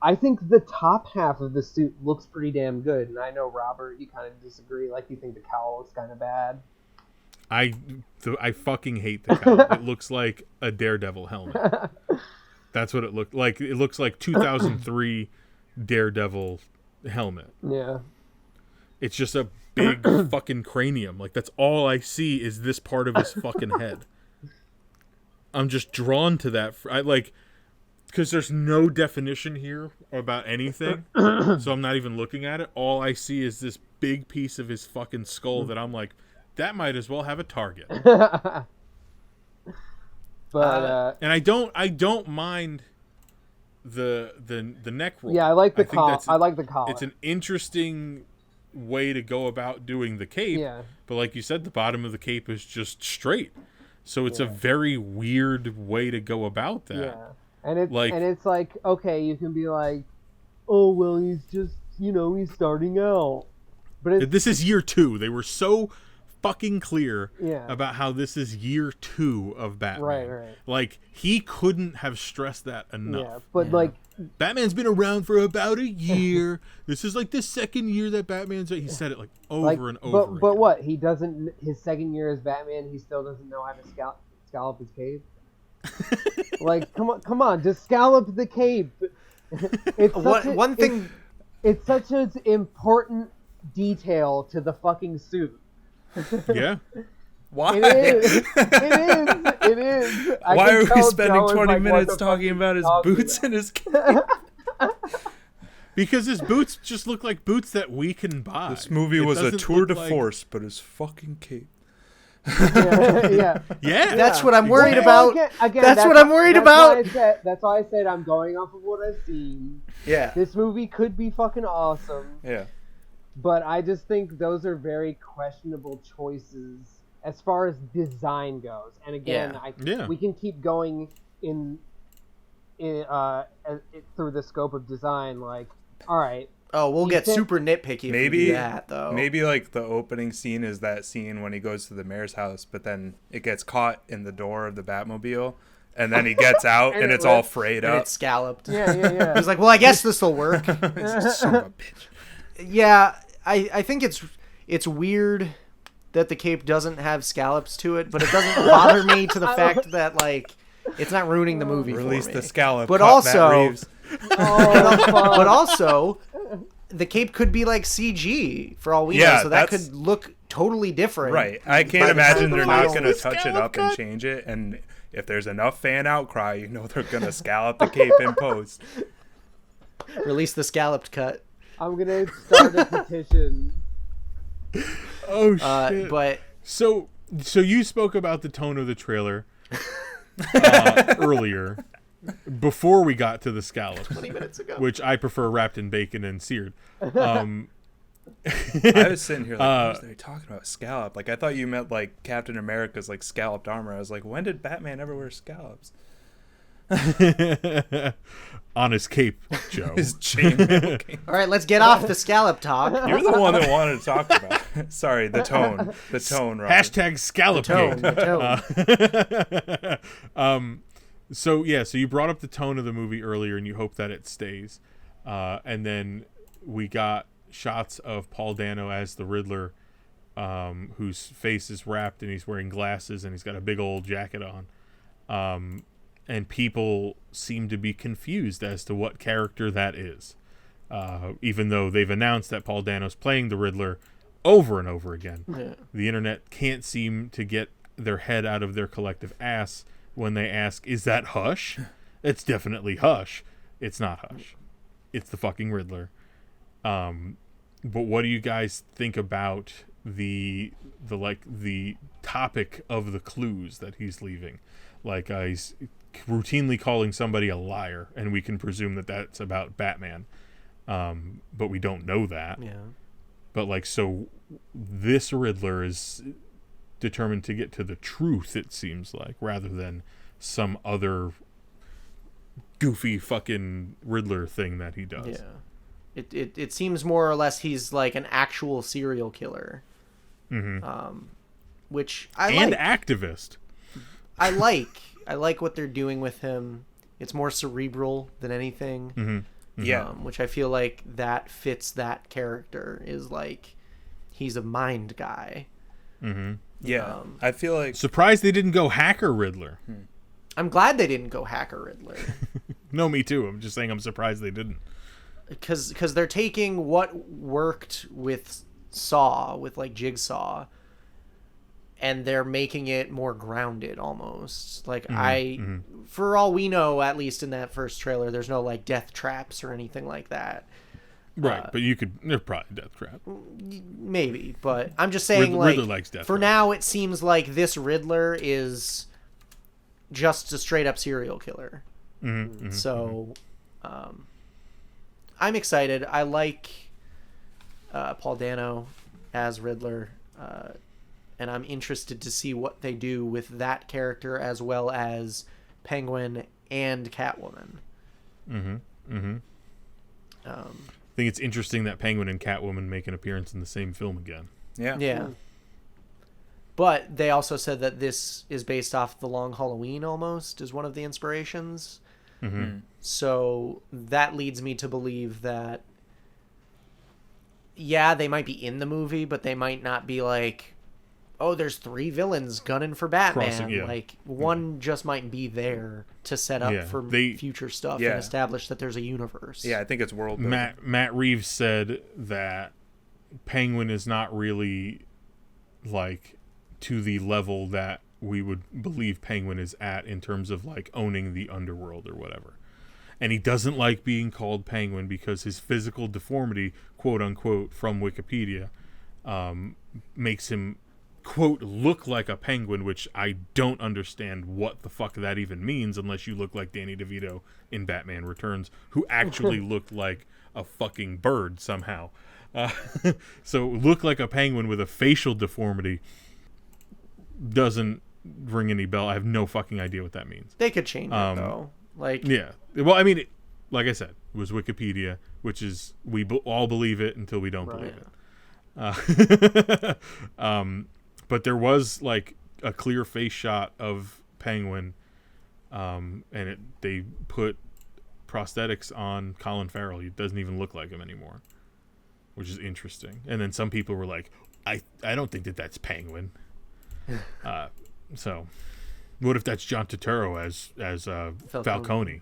I think the top half of the suit looks pretty damn good. And I know, Robert, you kind of disagree. Like, you think the cowl looks kind of bad. I fucking hate the cowl. It looks like a Daredevil helmet. That's what it looked like. It looks like 2003 Daredevil helmet. Yeah. It's just a big fucking cranium. Like, that's all I see is this part of his fucking head. I'm just drawn to that. Because there's no definition here about anything. So I'm not even looking at it. All I see is this big piece of his fucking skull that I'm like, that might as well have a target. But and I don't mind the neck roll. Yeah, I like the collar. I like the collar. It's an interesting way to go about doing the cape. Yeah. But like you said, the bottom of the cape is just straight. So it's a very weird way to go about that. Yeah. And it's like, okay, you can be like, oh well, he's just, he's starting out. But this is year 2. They were so fucking clear Yeah. about how this is year 2 of Batman. Right. Like, he couldn't have stressed that enough. Yeah, but like, Batman's been around for about a year. This is like the second year that Batman's. He said it like over and over. But again. what? He doesn't. His second year as Batman, he still doesn't know how to scallop his cape. Like, come on, just scallop the cape. It's such an important detail to the fucking suit. Yeah. Why? It is. Why are we spending 20 minutes talking about his boots and his cape? Because his boots just look like boots that we can buy. This movie was a tour de force, but his fucking cape. Yeah. That's what I'm worried about. That's what I'm worried about. That's why I said I'm going off of what I've seen. Yeah. This movie could be fucking awesome. Yeah. But I just think those are very questionable choices as far as design goes. And again, we can keep going in through the scope of design. Like, all right. Oh, we'll get super nitpicky if we do that, though. Maybe, like, the opening scene is that scene when he goes to the mayor's house, but then it gets caught in the door of the Batmobile, and then he gets out, and it's all frayed up. And it's scalloped. Yeah. He's like, well, I guess this will work. Son of a bitch. Yeah, I think it's weird that the cape doesn't have scallops to it, but it doesn't bother me to the fact that, like, it's not ruining the movie Release for me. the scallop. But Matt also... Reeves. But also, the cape could be like CG for all we know, so that could look totally different. Right. I can't imagine they're not going to touch it up and change it. And if there's enough fan outcry, they're going to scallop the cape in post. Release the scalloped cut. I'm going to start a petition. Oh, shit. But So you spoke about the tone of the trailer earlier. Before we got to the scallops, 20 minutes ago, which I prefer wrapped in bacon and seared. I was sitting here like, what was they talking about? Scallop? Like, I thought you meant like Captain America's like scalloped armor. I was like, when did Batman ever wear scallops? On his cape, Joe. His chainmail cape. All right, let's get off the scallop talk. You're the one that wanted to talk about it. Sorry, the tone, Robert. Hashtag scallop cape. The tone. So you brought up the tone of the movie earlier, and you hope that it stays. And then we got shots of Paul Dano as the Riddler, whose face is wrapped, and he's wearing glasses, and he's got a big old jacket on. And people seem to be confused as to what character that is. Even though they've announced that Paul Dano's playing the Riddler over and over again. Yeah. The internet can't seem to get their head out of their collective ass when they ask, is that Hush? It's definitely Hush. It's not Hush. It's the fucking Riddler. But what do you guys think about the topic of the clues that he's leaving? Like, he's routinely calling somebody a liar, and we can presume that that's about Batman. But we don't know that. Yeah. But, like, so this Riddler is determined to get to the truth, it seems like, rather than some other goofy fucking Riddler thing that he does. Yeah. It seems more or less he's like an actual serial killer. Mm-hmm. Which I and like. Activist. I like what they're doing with him. It's more cerebral than anything. Mm-hmm. Mm-hmm. Yeah. Which I feel like that fits that character, is like he's a mind guy. Mm-hmm. Yeah. I feel like... Surprised they didn't go Hacker Riddler. I'm glad they didn't go Hacker Riddler. No, me too. I'm just saying I'm surprised they didn't. Because they're taking what worked with Saw, with like Jigsaw, and they're making it more grounded almost. Like for all we know, at least in that first trailer, there's no like death traps or anything like that. Right, but there's probably death trap. Maybe, but I'm just saying Riddler likes death for trap. now it seems like this Riddler is just a straight up serial killer. So I'm excited. I like Paul Dano as Riddler, and I'm interested to see what they do with that character as well as Penguin and Catwoman. I think it's interesting that Penguin and Catwoman make an appearance in the same film again. Yeah. But they also said that this is based off The Long Halloween almost, is one of the inspirations. So that leads me to believe that, yeah, they might be in the movie, but they might not be like, oh, there's 3 villains gunning for Batman. Like, one just might be there to set up for future stuff and establish that there's a universe. Yeah, I think it's world building. Matt Reeves said that Penguin is not really, like, to the level that we would believe Penguin is at in terms of, like, owning the underworld or whatever. And he doesn't like being called Penguin because his physical deformity, quote unquote, from Wikipedia, makes him, quote, look like a penguin, which I don't understand what the fuck that even means unless you look like Danny DeVito in Batman Returns, who actually looked like a fucking bird somehow. So look like a penguin with a facial deformity doesn't ring any bell. I have no fucking idea what that means. They could change it, though. Like, yeah. Well, I mean, like I said, it was Wikipedia, which is we all believe it until we don't believe it. But there was like a clear face shot of Penguin, and they put prosthetics on Colin Farrell. He doesn't even look like him anymore, which is interesting. And then some people were like, I don't think that's Penguin. So what if that's John Turturro as Falcone?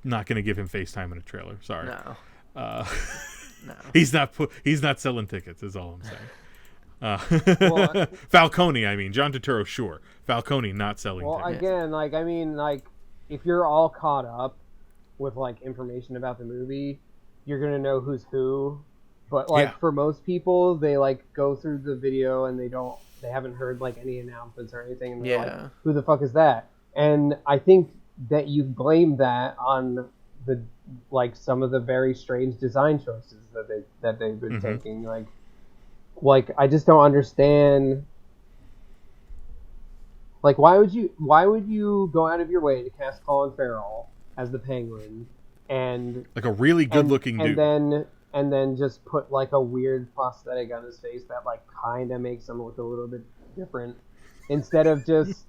Not going to give him FaceTime in a trailer. Sorry. No. No. He's not selling tickets is all I'm saying. Falcone, I mean. John Turturro, sure. Falcone not selling tickets. Well, again, like, I mean, like, if you're all caught up with, like, information about the movie, you're going to know who's who. But, like, for most people, they, like, go through the video and they haven't heard, like, any announcements or anything. And they're like, who the fuck is that? And I think that you blame that on the, like, some of the very strange design choices that they've been taking. Like, I just don't understand. Like, why would you go out of your way to cast Colin Farrell as the Penguin, and like a really good-looking dude, and then just put like a weird prosthetic on his face that like kind of makes him look a little bit different, instead of just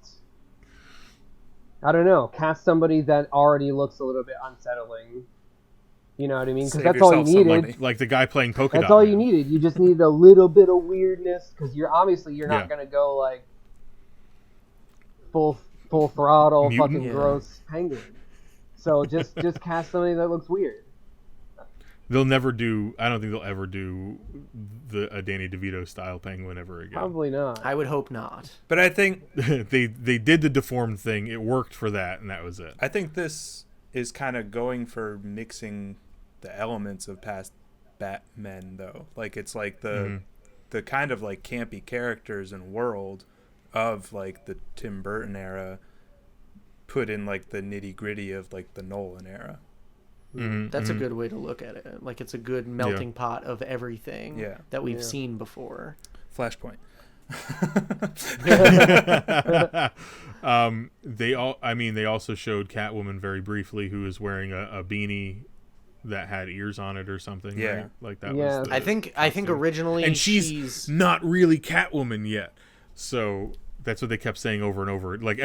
I don't know, cast somebody that already looks a little bit unsettling. You know what I mean? Because that's all you needed. Like the guy playing Polka Dot. That's all you needed. You just needed a little bit of weirdness, because you're not gonna go like full throttle Mutant? fucking gross penguin. So just cast somebody that looks weird. They'll never do. I don't think they'll ever do a Danny DeVito style penguin ever again. Probably not. I would hope not. But I think they did the deformed thing. It worked for that, and that was it. I think this is kind of going for mixing the elements of past Batmen, though. Like it's like the kind of like campy characters and world of like the Tim Burton era, put in like the nitty gritty of like the Nolan era. That's a good way to look at it. Like it's a good melting pot of everything that we've seen before. Flashpoint. They also showed Catwoman very briefly, who was wearing a beanie that had ears on it or something. Yeah, right? Like that was. I think originally, and she's not really Catwoman yet, so that's what they kept saying over and over. Like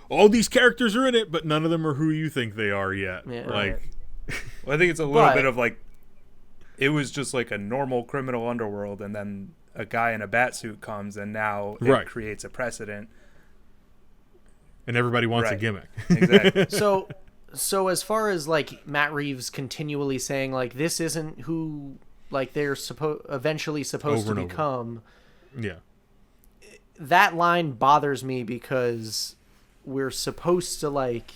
all these characters are in it, but none of them are who you think they are yet. Yeah. Like, well, I think it's a little bit of like, it was just like a normal criminal underworld, and then a guy in a bat suit comes, and now it creates a precedent. And everybody wants a gimmick. Exactly. So as far as like Matt Reeves continually saying like this isn't who like they're eventually supposed to become. Yeah. That line bothers me because we're supposed to like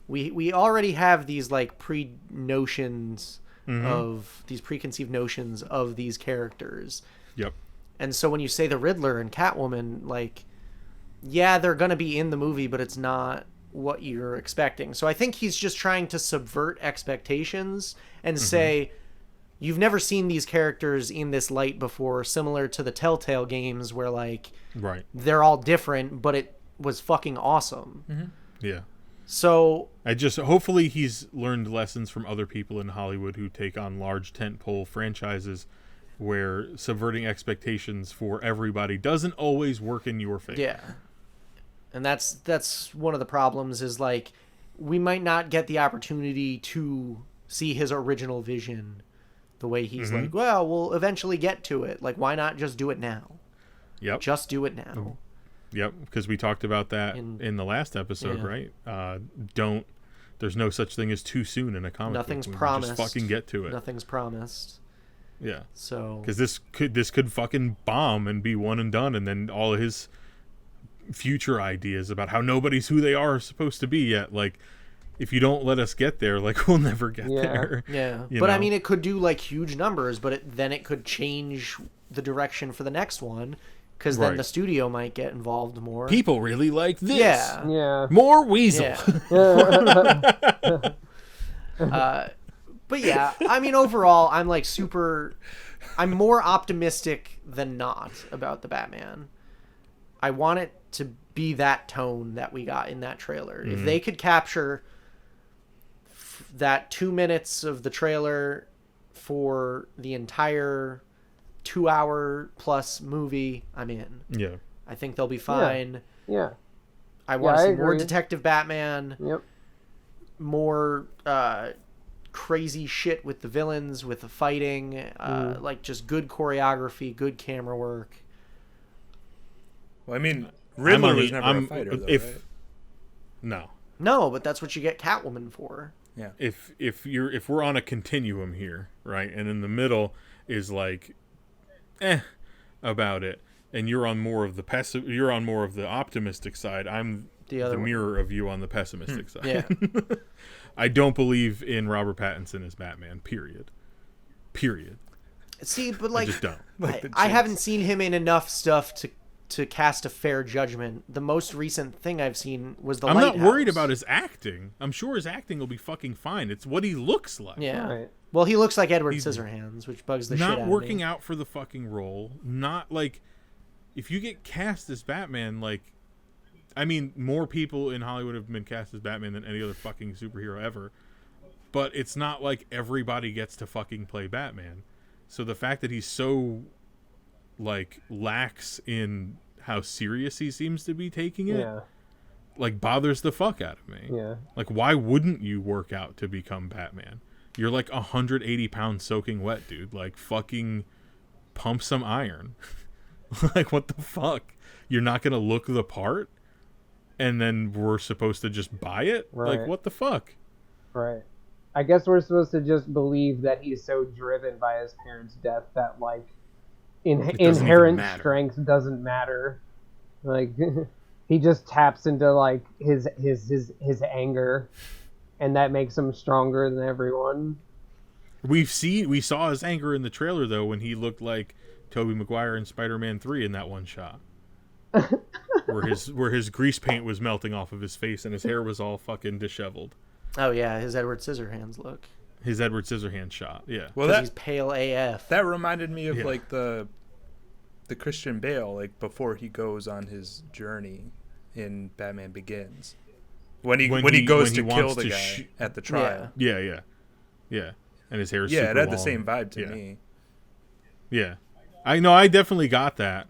we already have these like preconceived notions of these characters. Yep. And so when you say the Riddler and Catwoman, like, yeah, they're going to be in the movie, but it's not what you're expecting. So I think he's just trying to subvert expectations and say, you've never seen these characters in this light before, similar to the Telltale games where, like, they're all different, but it was fucking awesome. Yeah. So hopefully he's learned lessons from other people in Hollywood who take on large tentpole franchises where subverting expectations for everybody doesn't always work in your favor. Yeah. And that's one of the problems is like we might not get the opportunity to see his original vision the way he's like, well, we'll eventually get to it. Like, why not just do it now? Yep. Just do it now. Yep, because we talked about that in the last episode, right? There's no such thing as too soon in a comic Nothing's book. promised. Just fucking get to it. Nothing's promised. Yeah. So because this could fucking bomb and be one and done, and then all of his future ideas about how nobody's who they are supposed to be yet, like, if you don't let us get there, like, we'll never get there. Yeah. But I mean, it could do like huge numbers, but then it could change the direction for the next one. Because then the studio might get involved more. People really like this. Yeah. More Weasel. Yeah. But yeah, I mean, overall, I'm more optimistic than not about the Batman. I want it to be that tone that we got in that trailer. If they could capture that 2 minutes of the trailer for the entire 2-hour plus movie, I'm in. Yeah. I think they'll be fine. Yeah. I want to see more Detective Batman. Yep. More crazy shit with the villains, with the fighting, like just good choreography, good camera work. Well, I mean, Riddler was never a fighter, though, right? No, but that's what you get Catwoman for. Yeah. If we're on a continuum here, right, and in the middle is like, about it, and you're on more of the optimistic side. I'm the mirror of you on the pessimistic side. Yeah. I don't believe in Robert Pattinson as Batman. Period. See, but like, I just don't. I haven't seen him in enough stuff to cast a fair judgment. The most recent thing I've seen was The Lighthouse. I'm not worried about his acting. I'm sure his acting will be fucking fine. It's what he looks like. Yeah. Right. Well, he looks like Edward Scissorhands, which bugs the shit out of me. Not working out for the fucking role. Not like, if you get cast as Batman, like, I mean, more people in Hollywood have been cast as Batman than any other fucking superhero ever. But it's not like everybody gets to fucking play Batman. So the fact that he's so, like, lax in how serious he seems to be taking it, like, bothers the fuck out of me. Yeah. Like, why wouldn't you work out to become Batman? You're like 180 pounds soaking wet, dude. Like, fucking pump some iron. Like, what the fuck? You're not gonna look the part? And then we're supposed to just buy it? Right. Like, what the fuck? Right. I guess we're supposed to just believe that he's so driven by his parents' death that, like, inherent strength doesn't matter. Like, he just taps into, like, his anger, and that makes him stronger than everyone. We saw his anger in the trailer, though, when he looked like Tobey Maguire in Spider-Man 3 in that one shot. where his grease paint was melting off of his face and his hair was all fucking disheveled. Oh yeah, his Edward Scissorhands look. His Edward Scissorhands shot, yeah. Well, he's pale AF. That reminded me of like the Christian Bale, like before he goes on his journey in Batman Begins, when he goes to kill the guy at the trial. Yeah. And his hair is it super had long. the same vibe to me. Yeah, I know. I definitely got that.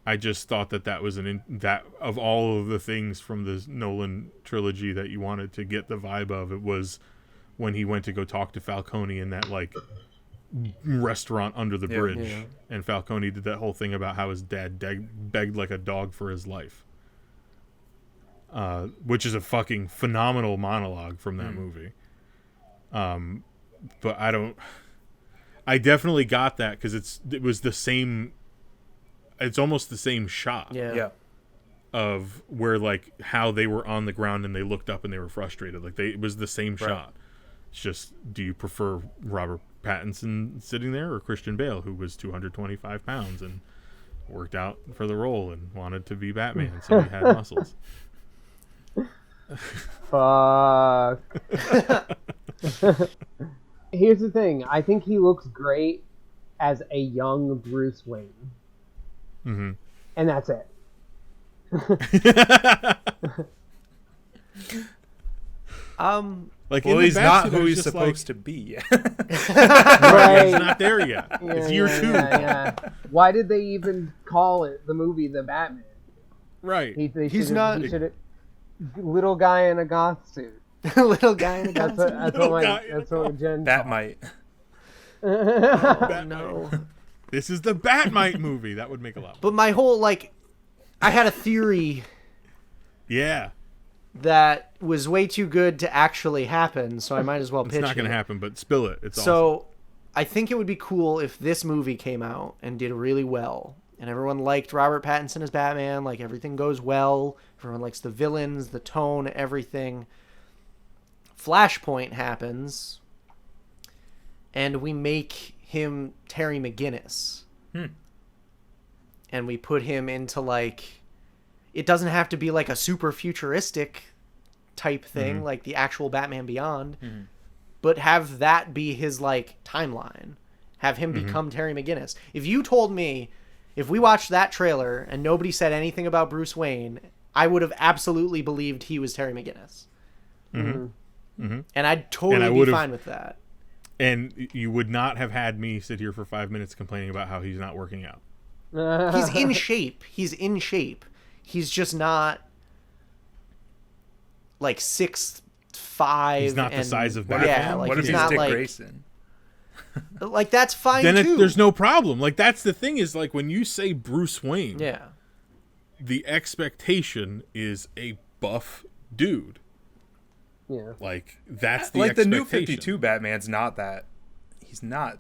I just thought that was that of all of the things from the Nolan trilogy that you wanted to get the vibe of, it was when he went to go talk to Falcone in that like restaurant under the bridge, and Falcone did that whole thing about how his dad begged like a dog for his life, which is a fucking phenomenal monologue from that movie. But I definitely got that because it was the same. It's almost the same shot. Yeah. Of where like how they were on the ground and they looked up and they were frustrated. Like it was the same shot. It's just, do you prefer Robert Pattinson sitting there or Christian Bale, who was 225 pounds and worked out for the role and wanted to be Batman, so he had muscles. Fuck. Here's the thing. I think he looks great as a young Bruce Wayne. Mm-hmm. And that's it. Like, well, he's not who he's supposed supposed to be yet. Right. He's not there yet. It's year 2. Yeah. Why did they even call it the movie The Batman? Right. He's not. Little guy in a goth suit. Little guy in a goth suit. That's what Jen. Batmite. Oh, no. This is the Batmite movie. That would make a lot. But my whole, I had a theory. Yeah. That was way too good to actually happen, so I might as well pitch it. It's not going to happen, but spill it. It's so awesome. I think it would be cool if this movie came out and did really well, and everyone liked Robert Pattinson as Batman, like everything goes well, everyone likes the villains, the tone, everything. Flashpoint happens, and we make him Terry McGinnis. And we put him into it doesn't have to be like a super futuristic type thing, like the actual Batman Beyond, but have that be his timeline. Have him become Terry McGinnis. If you told me, if we watched that trailer and nobody said anything about Bruce Wayne, I would have absolutely believed he was Terry McGinnis. And I'd totally be fine with that. And you would not have had me sit here for 5 minutes complaining about how he's not working out. He's in shape. He's just not 6'5". He's not the size of Batman. Yeah, what if he's he's not Dick Grayson? That's fine then too. There's no problem. That's the thing is when you say Bruce Wayne, the expectation is a buff dude. Yeah. That's the the new expectation. 52 Batman's not that. He's not.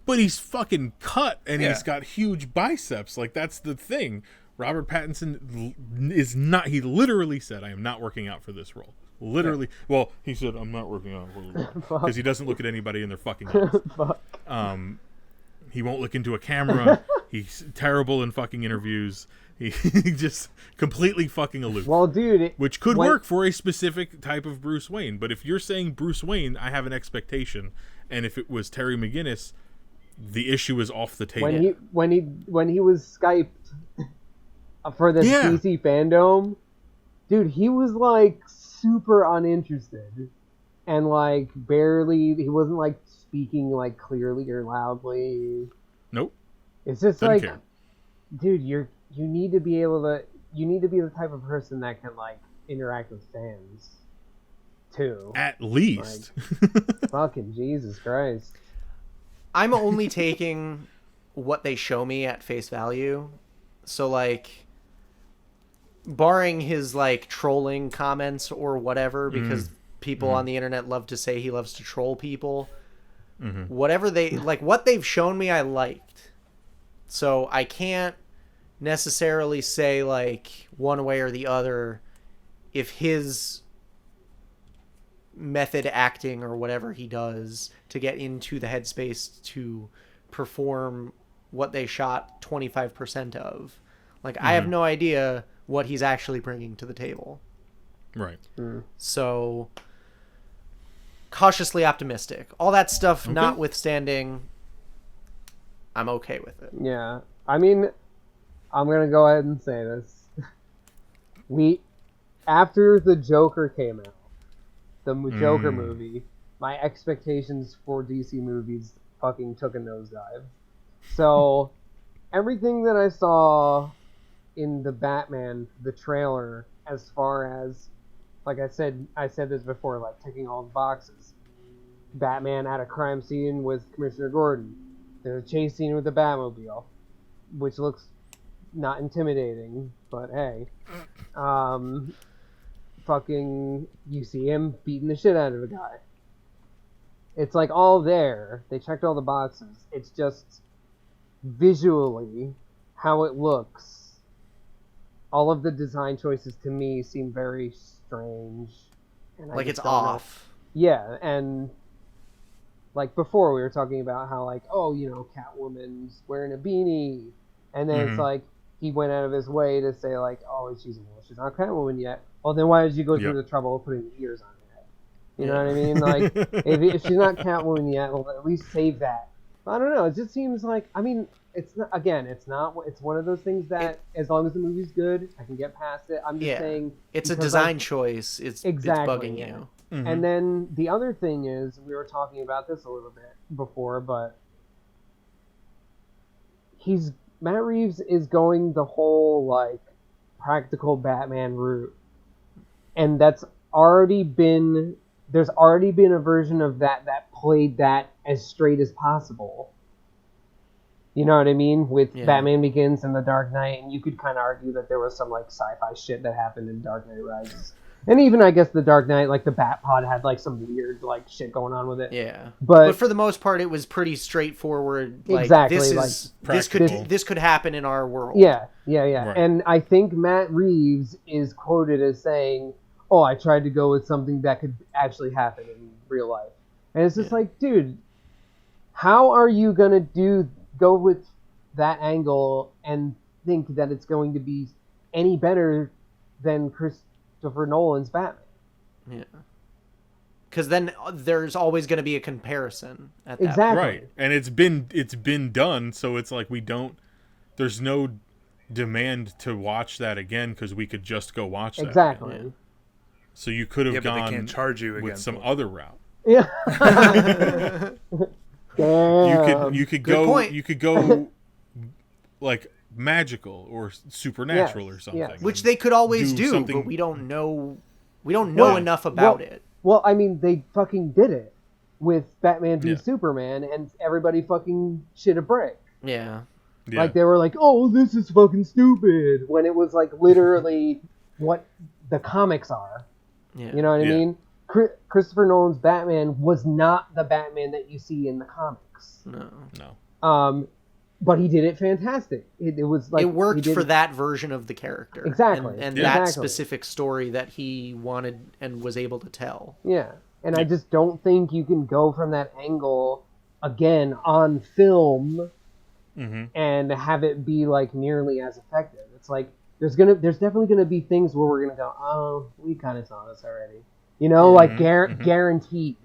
But he's fucking cut and he's got huge biceps. That's the thing. Robert Pattinson is not. He literally said, "I am not working out for this role." Literally. Yeah. Well, he said, "I'm not working out for the role," because he doesn't look at anybody in their fucking eyes. He won't look into a camera. He's terrible in fucking interviews. He just completely fucking aloof. Well, dude, which could work for a specific type of Bruce Wayne. But if you're saying Bruce Wayne, I have an expectation, and if it was Terry McGinnis, the issue is off the table. When he was Skyped for this DC FanDome, dude, he was like super uninterested and like barely. He wasn't like speaking like clearly or loudly. Nope. It's just Doesn't like, care. dude, you need to be able to. You need to be the type of person that can like interact with fans, too. At least. Like, fucking Jesus Christ. I'm only taking what they show me at face value. So, like, barring his, like, trolling comments or whatever, because people on the internet love to say he loves to troll people, whatever they, like, what they've shown me, I liked. So I can't necessarily say, like, one way or the other if his method acting or whatever he does to get into the headspace to perform what they shot 25% of. Like, I have no idea what he's actually bringing to the table. Right. So, cautiously optimistic. All that stuff notwithstanding, I'm okay with it. Yeah. I mean, I'm going to go ahead and say this. After the Joker came out, the Joker movie, my expectations for DC movies fucking took a nosedive. So, everything that I saw in the Batman, the trailer, as far as, like I said this before, like ticking all the boxes. Batman at a crime scene with Commissioner Gordon. There's a chase scene with the Batmobile, which looks not intimidating, but hey. Fucking, you see him beating the shit out of a guy. It's like all there. They checked all the boxes. It's just visually how it looks. All of the design choices to me seem very strange. And like it's off. Yeah, and like before we were talking about how like, oh, you know, Catwoman's wearing a beanie. And then it's like, he went out of his way to say like, oh, she's not Catwoman yet. Well, then why did you go through the trouble of putting the ears on her head? You know what I mean? Like, if she's not Catwoman yet, well, at least save that. I don't know. It just seems like, I mean, it's not. Again, it's not. It's one of those things that, as long as the movie's good, I can get past it. I'm just saying, it's a design choice. It's bugging you. And then the other thing is, we were talking about this a little bit before, but Matt Reeves is going the whole like practical Batman route. And there's already been a version of that played that as straight as possible. You know what I mean? With Batman Begins and The Dark Knight, and you could kind of argue that there was some like sci-fi shit that happened in Dark Knight Rises. And even, I guess, The Dark Knight, like the Batpod had like some weird like shit going on with it. Yeah. But for the most part, it was pretty straightforward. Like, exactly. This could happen in our world. Yeah. Right. And I think Matt Reeves is quoted as saying, oh, I tried to go with something that could actually happen in real life. And it's just like, dude, how are you going to go with that angle and think that it's going to be any better than Christopher Nolan's Batman? Yeah. Because then there's always going to be a comparison at that exactly. point. Right. And it's been done, so it's like there's no demand to watch that again because we could just go watch that. Exactly. Again. So you could have gone but they can't charge you with again some other route. Yeah. Damn. You could Good go point. You could go like magical or supernatural or something. yes. Which they could always do, but we don't know enough about it. Well, I mean, they fucking did it with Batman v Superman, and everybody fucking shit a brick. Yeah. Like, they were like, oh, this is fucking stupid, when it was, like, literally what the comics are. Yeah. You know what I mean? Christopher Nolan's Batman was not the Batman that you see in the comics. No. But he did it fantastic. It was like... It worked for that version of the character. Exactly. And that specific story that he wanted and was able to tell. Yeah. And I just don't think you can go from that angle again on film and have it be like nearly as effective. It's like there's definitely gonna be things where we're gonna go, oh, we kind of saw this already. You know, like guaranteed.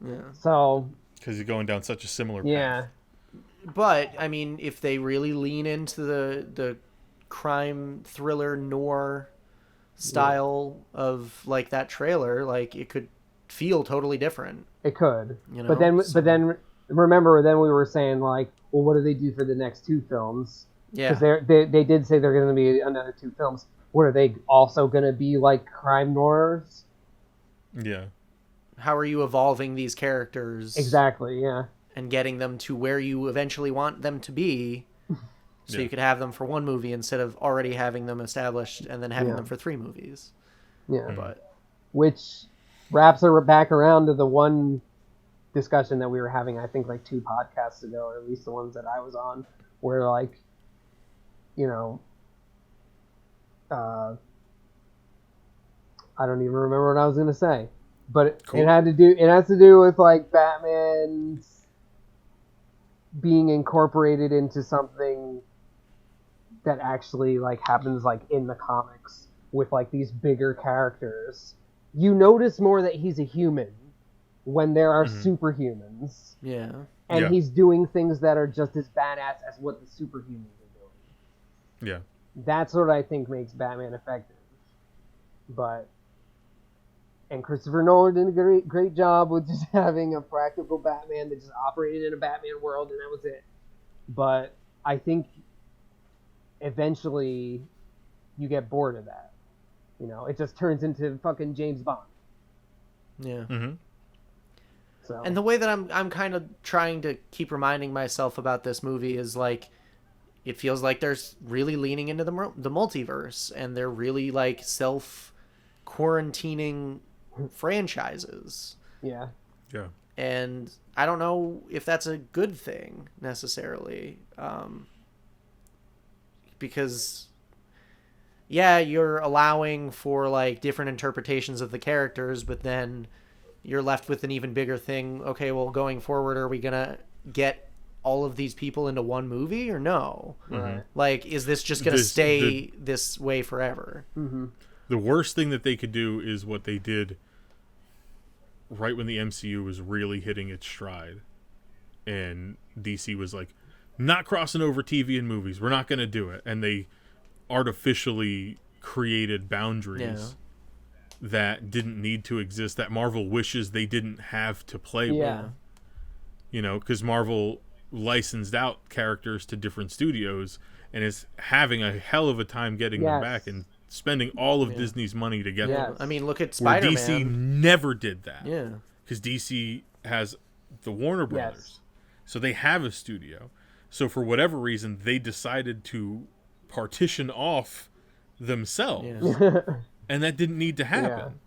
Yeah. So because you're going down such a similar path. Yeah. But I mean, if they really lean into the crime thriller noir style of like that trailer, like it could feel totally different. It could, you know. But then remember, then we were saying like, well, what do they do for the next 2 films? Yeah, because they did say they're going to be another 2 films. What are they also going to be, like crime noirs? Yeah. How are you evolving these characters? Exactly. Yeah. And getting them to where you eventually want them to be, so you could have them for 1 movie instead of already having them established and then having them for 3 movies. Yeah. But which wraps her back around to the one discussion that we were having, I think, like 2 podcasts ago, or at least the ones that I was on, where like, you know, I don't even remember what I was going to say, but it has to do with like Batman's being incorporated into something that actually like happens like in the comics with like these bigger characters. You notice more that he's a human when there are superhumans. Yeah. And he's doing things that are just as badass as what the superhumans are doing. Yeah. That's what I think makes Batman effective. And Christopher Nolan did a great job with just having a practical Batman that just operated in a Batman world, and that was it. But I think eventually you get bored of that. You know, it just turns into fucking James Bond. Yeah. Mm-hmm. So. And the way that I'm kind of trying to keep reminding myself about this movie is like, it feels like they're really leaning into the multiverse, and they're really like self-quarantining franchises. Yeah. Yeah. And I don't know if that's a good thing necessarily, because you're allowing for like different interpretations of the characters, but then you're left with an even bigger thing. Okay, well, going forward, are we gonna get all of these people into 1 movie or no? Right. Like, is this just gonna stay this way forever? Mm-hmm. The worst thing that they could do is what they did right when the MCU was really hitting its stride, and DC was like, not crossing over TV and movies, we're not going to do it, and they artificially created boundaries that didn't need to exist, that Marvel wishes they didn't have to play with. You know, because Marvel licensed out characters to different studios and is having a hell of a time getting them back and spending all of Disney's money to get them. I mean, look at Spider-Man. DC never did that. Yeah. Because DC has the Warner Brothers. So they have a studio. So for whatever reason, they decided to partition off themselves. And that didn't need to happen.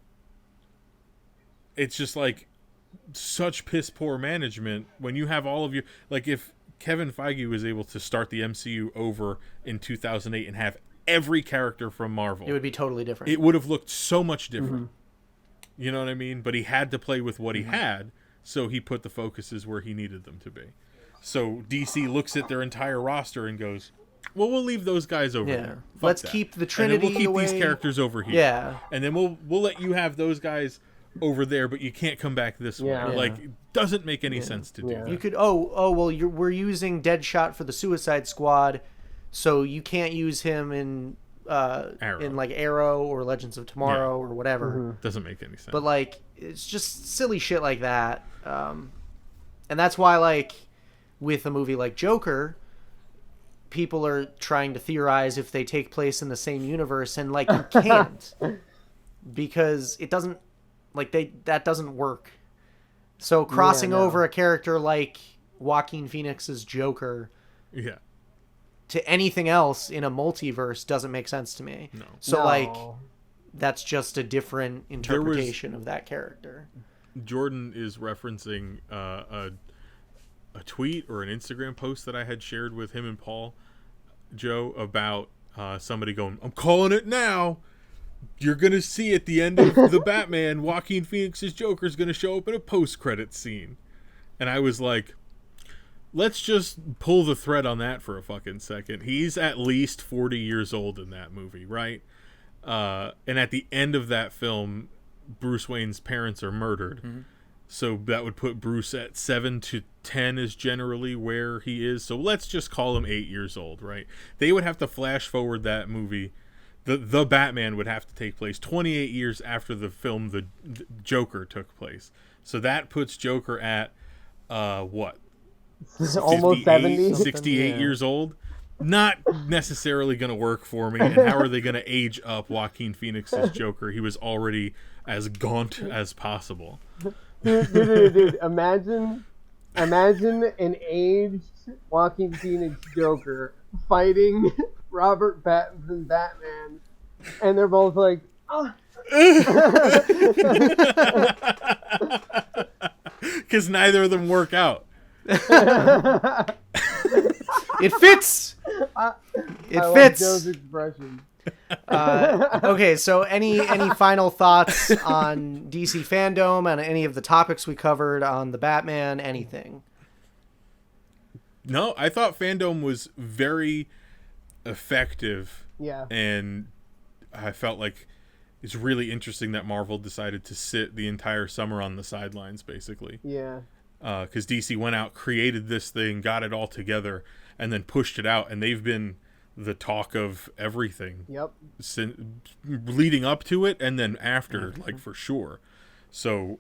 It's just like such piss poor management when you have all of your... Like if Kevin Feige was able to start the MCU over in 2008 and have every character from Marvel, it would be totally different. It would have looked so much different. You know what I mean? But he had to play with what he had, so he put the focuses where he needed them to be. So DC looks at their entire roster and goes, well, we'll leave those guys over there. Let's keep the Trinity and then we'll keep away. These characters over here. Yeah. And then we'll let you have those guys over there, but you can't come back this way. Like, it doesn't make any sense to do that. You could, we're using Deadshot for the Suicide Squad, so you can't use him in like Arrow or Legends of Tomorrow or whatever. Doesn't make any sense. But like, it's just silly shit like that. And that's why, like, with a movie like Joker, people are trying to theorize if they take place in the same universe, and like, you can't because it doesn't, like, that doesn't work. So crossing over a character like Joaquin Phoenix's Joker to anything else in a multiverse doesn't make sense to me. So like, that's just a different interpretation of that character. Jordan is referencing a tweet or an Instagram post that I had shared with him and Paul, Joe, about somebody going, I'm calling it now. You're going to see at the end of the Batman, Joaquin Phoenix's Joker is going to show up in a post-credit scene. And I was like, let's just pull the thread on that for a fucking second. He's at least 40 years old in that movie, right? And at the end of that film, Bruce Wayne's parents are murdered. So that would put Bruce at 7 to 10 is generally where he is. So let's just call him 8 years old, right? They would have to flash forward that movie. the Batman would have to take place 28 years after the film the Joker took place. So that puts Joker at what? Almost 70, 68 years old. Not necessarily going to work for me. And how are they going to age up Joaquin Phoenix's Joker? He was already as gaunt as possible. Dude, imagine an aged Joaquin Phoenix Joker fighting Robert Pattinson Batman, and they're both like, oh. Because neither of them work out. It fits. It I fits. Like Joe's expression. Okay, so any final thoughts on DC FanDome and any of the topics we covered on the Batman? Anything? No, I thought FanDome was very effective. Yeah. And I felt like it's really interesting that Marvel decided to sit the entire summer on the sidelines, basically. Yeah. Because DC went out, created this thing, got it all together, and then pushed it out. And they've been the talk of everything. Yep. Leading up to it and then after, like, for sure. So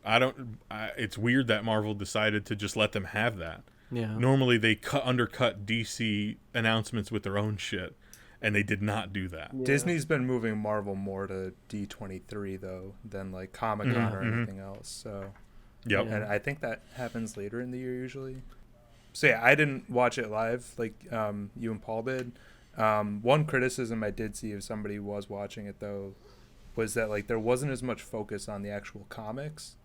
it's weird that Marvel decided to just let them have that. Yeah. Normally they undercut DC announcements with their own shit, and they did not do that. Yeah. Disney's been moving Marvel more to D23 though than like Comic-Con or anything else. So yep. And I think that happens later in the year usually. So yeah, I didn't watch it live like you and Paul did. One criticism I did see if somebody was watching it though was that like there wasn't as much focus on the actual comics.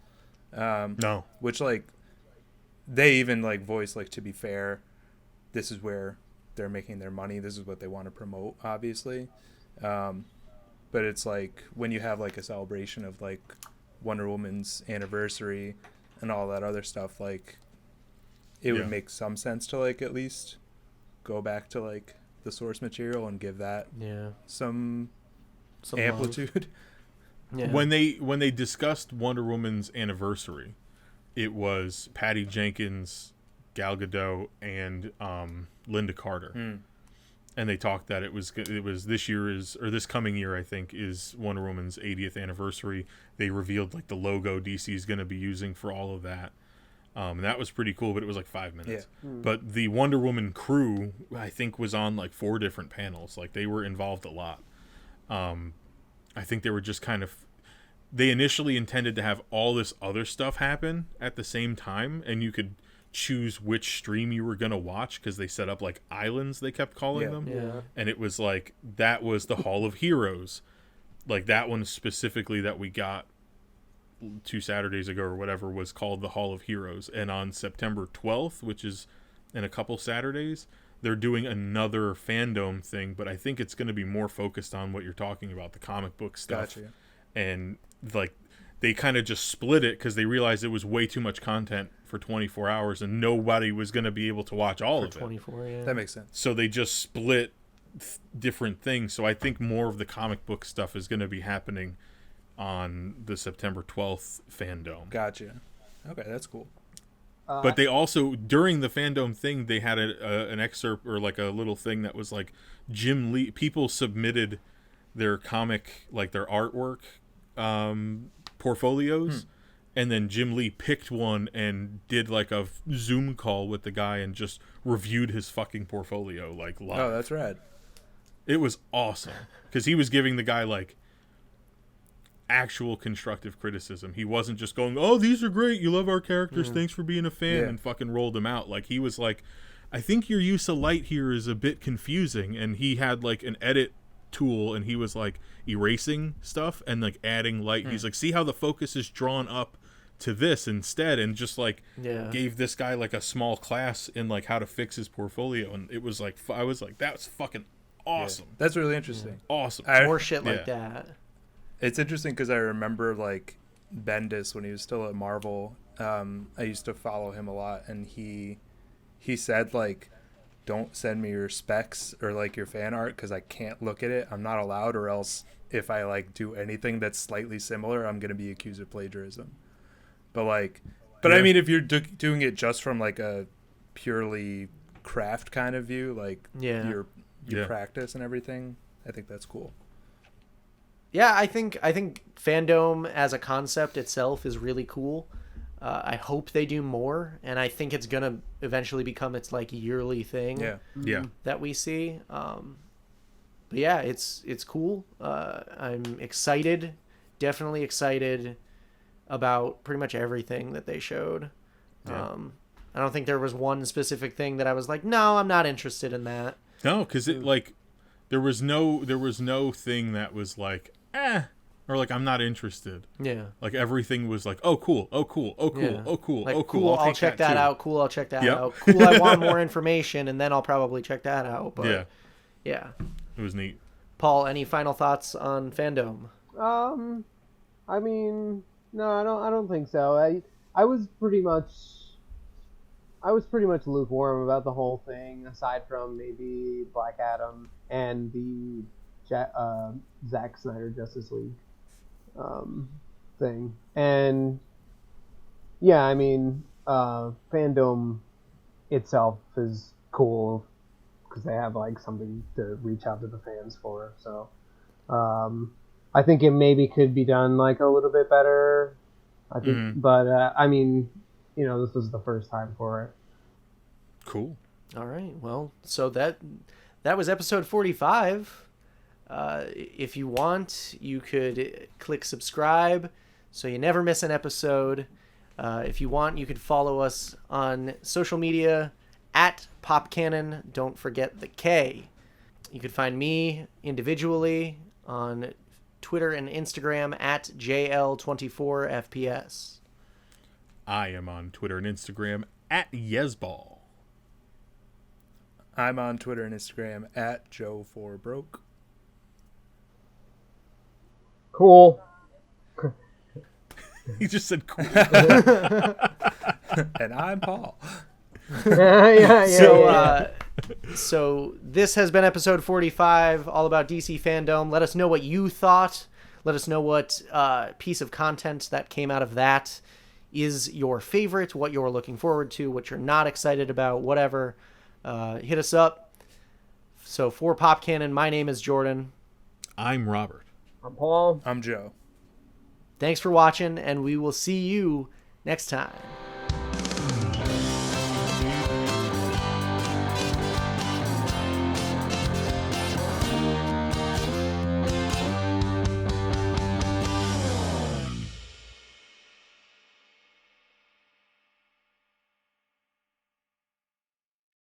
No. Which like they even like voice like, to be fair, this is where they're making their money. This is what they want to promote, obviously. But it's like when you have like a celebration of like Wonder Woman's anniversary and all that other stuff, like it would make some sense to like at least go back to like the source material and give that some amplitude. Yeah. When they discussed Wonder Woman's anniversary, it was Patty Jenkins, Gal Gadot, and Linda Carter, and they talked that it was this coming year, I think, is Wonder Woman's 80th anniversary. They revealed like the logo DC is going to be using for all of that. And that was pretty cool, but it was like 5 minutes. Yeah. But the Wonder Woman crew, I think, was on like 4 different panels. Like they were involved a lot. I think they were just kind of. They initially intended to have all this other stuff happen at the same time, and you could choose which stream you were going to watch because they set up like islands, they kept calling them. Yeah. And it was like, that was the Hall of Heroes. Like that one specifically that we got 2 Saturdays ago or whatever was called the Hall of Heroes. And on September 12th, which is in a couple Saturdays, they're doing another FanDome thing, but I think it's going to be more focused on what you're talking about, the comic book stuff. Gotcha. And like they kind of just split it because they realized it was way too much content for 24 hours and nobody was going to be able to watch all of 24, it. yeah. That makes sense. So they just split different things. So I think more of the comic book stuff is going to be happening on the September 12th FanDome. Gotcha. Okay, that's cool. But they also, during the FanDome thing, they had an excerpt or like a little thing that was like Jim Lee. People submitted their comic, like their artwork portfolios, and then Jim Lee picked one and did like a Zoom call with the guy and just reviewed his fucking portfolio like live. Oh, that's rad. It was awesome because he was giving the guy like actual constructive criticism. He wasn't just going, "Oh, these are great. You love our characters. Thanks for being a fan," and fucking rolled them out. Like he was like, "I think your use of light here is a bit confusing," and he had like an edit tool and he was like erasing stuff and like adding light. He's like, "See how the focus is drawn up to this instead," and just like gave this guy like a small class in like how to fix his portfolio. And it was like, I was like, that's fucking awesome. Yeah. That's really interesting. Awesome. More shit like that. It's interesting because I remember like Bendis when he was still at Marvel. I used to follow him a lot, and he said like, "Don't send me your specs or like your fan art because I can't look at it. I'm not allowed, or else if I like do anything that's slightly similar, I'm gonna be accused of plagiarism." But I mean, if you're doing it just from like a purely craft kind of view, like your practice and everything, I think that's cool. Yeah, I think FanDome as a concept itself is really cool. I hope they do more, and I think it's gonna eventually become its like yearly thing. Yeah. That we see. But yeah, it's cool. I'm excited, definitely excited about pretty much everything that they showed. Yeah. I don't think there was one specific thing that I was like, no, I'm not interested in that. No, because it like there was no thing that was like or like I'm not interested. Yeah. Like everything was like, oh cool, oh cool, oh cool, Yeah. oh cool, Like, oh cool. I'll check that too. out. Cool, I'll check that Yep. out. Cool, I want more information, and then I'll probably check that out. But yeah. It was neat. Paul, any final thoughts on FanDome? I mean, no, I don't think so. I was pretty much lukewarm about the whole thing, aside from maybe Black Adam and the Zack Snyder Justice League thing. And yeah, I mean, FanDome itself is cool because they have like something to reach out to the fans for. So I think it maybe could be done like a little bit better. I think, but I mean, this was the first time for it. Cool. All right. Well, so that was episode 45. If you want, you could click subscribe so you never miss an episode. If you want, you could follow us on social media at Pop Kannon. Don't forget the K. You could find me individually on Twitter and Instagram at JL24FPS. I am on Twitter and Instagram at Yesball. I'm on Twitter and Instagram at Joe4Broke. Cool. He just said cool. And I'm Paul. So this has been episode 45, all about DC FanDome. Let us know what you thought. Let us know what piece of content that came out of that is your favorite, what you're looking forward to, what you're not excited about, whatever. Hit us up. So for Pop Kannon, my name is Jordan. I'm Robert. I'm Paul. I'm Joe. Thanks for watching, and we will see you next time.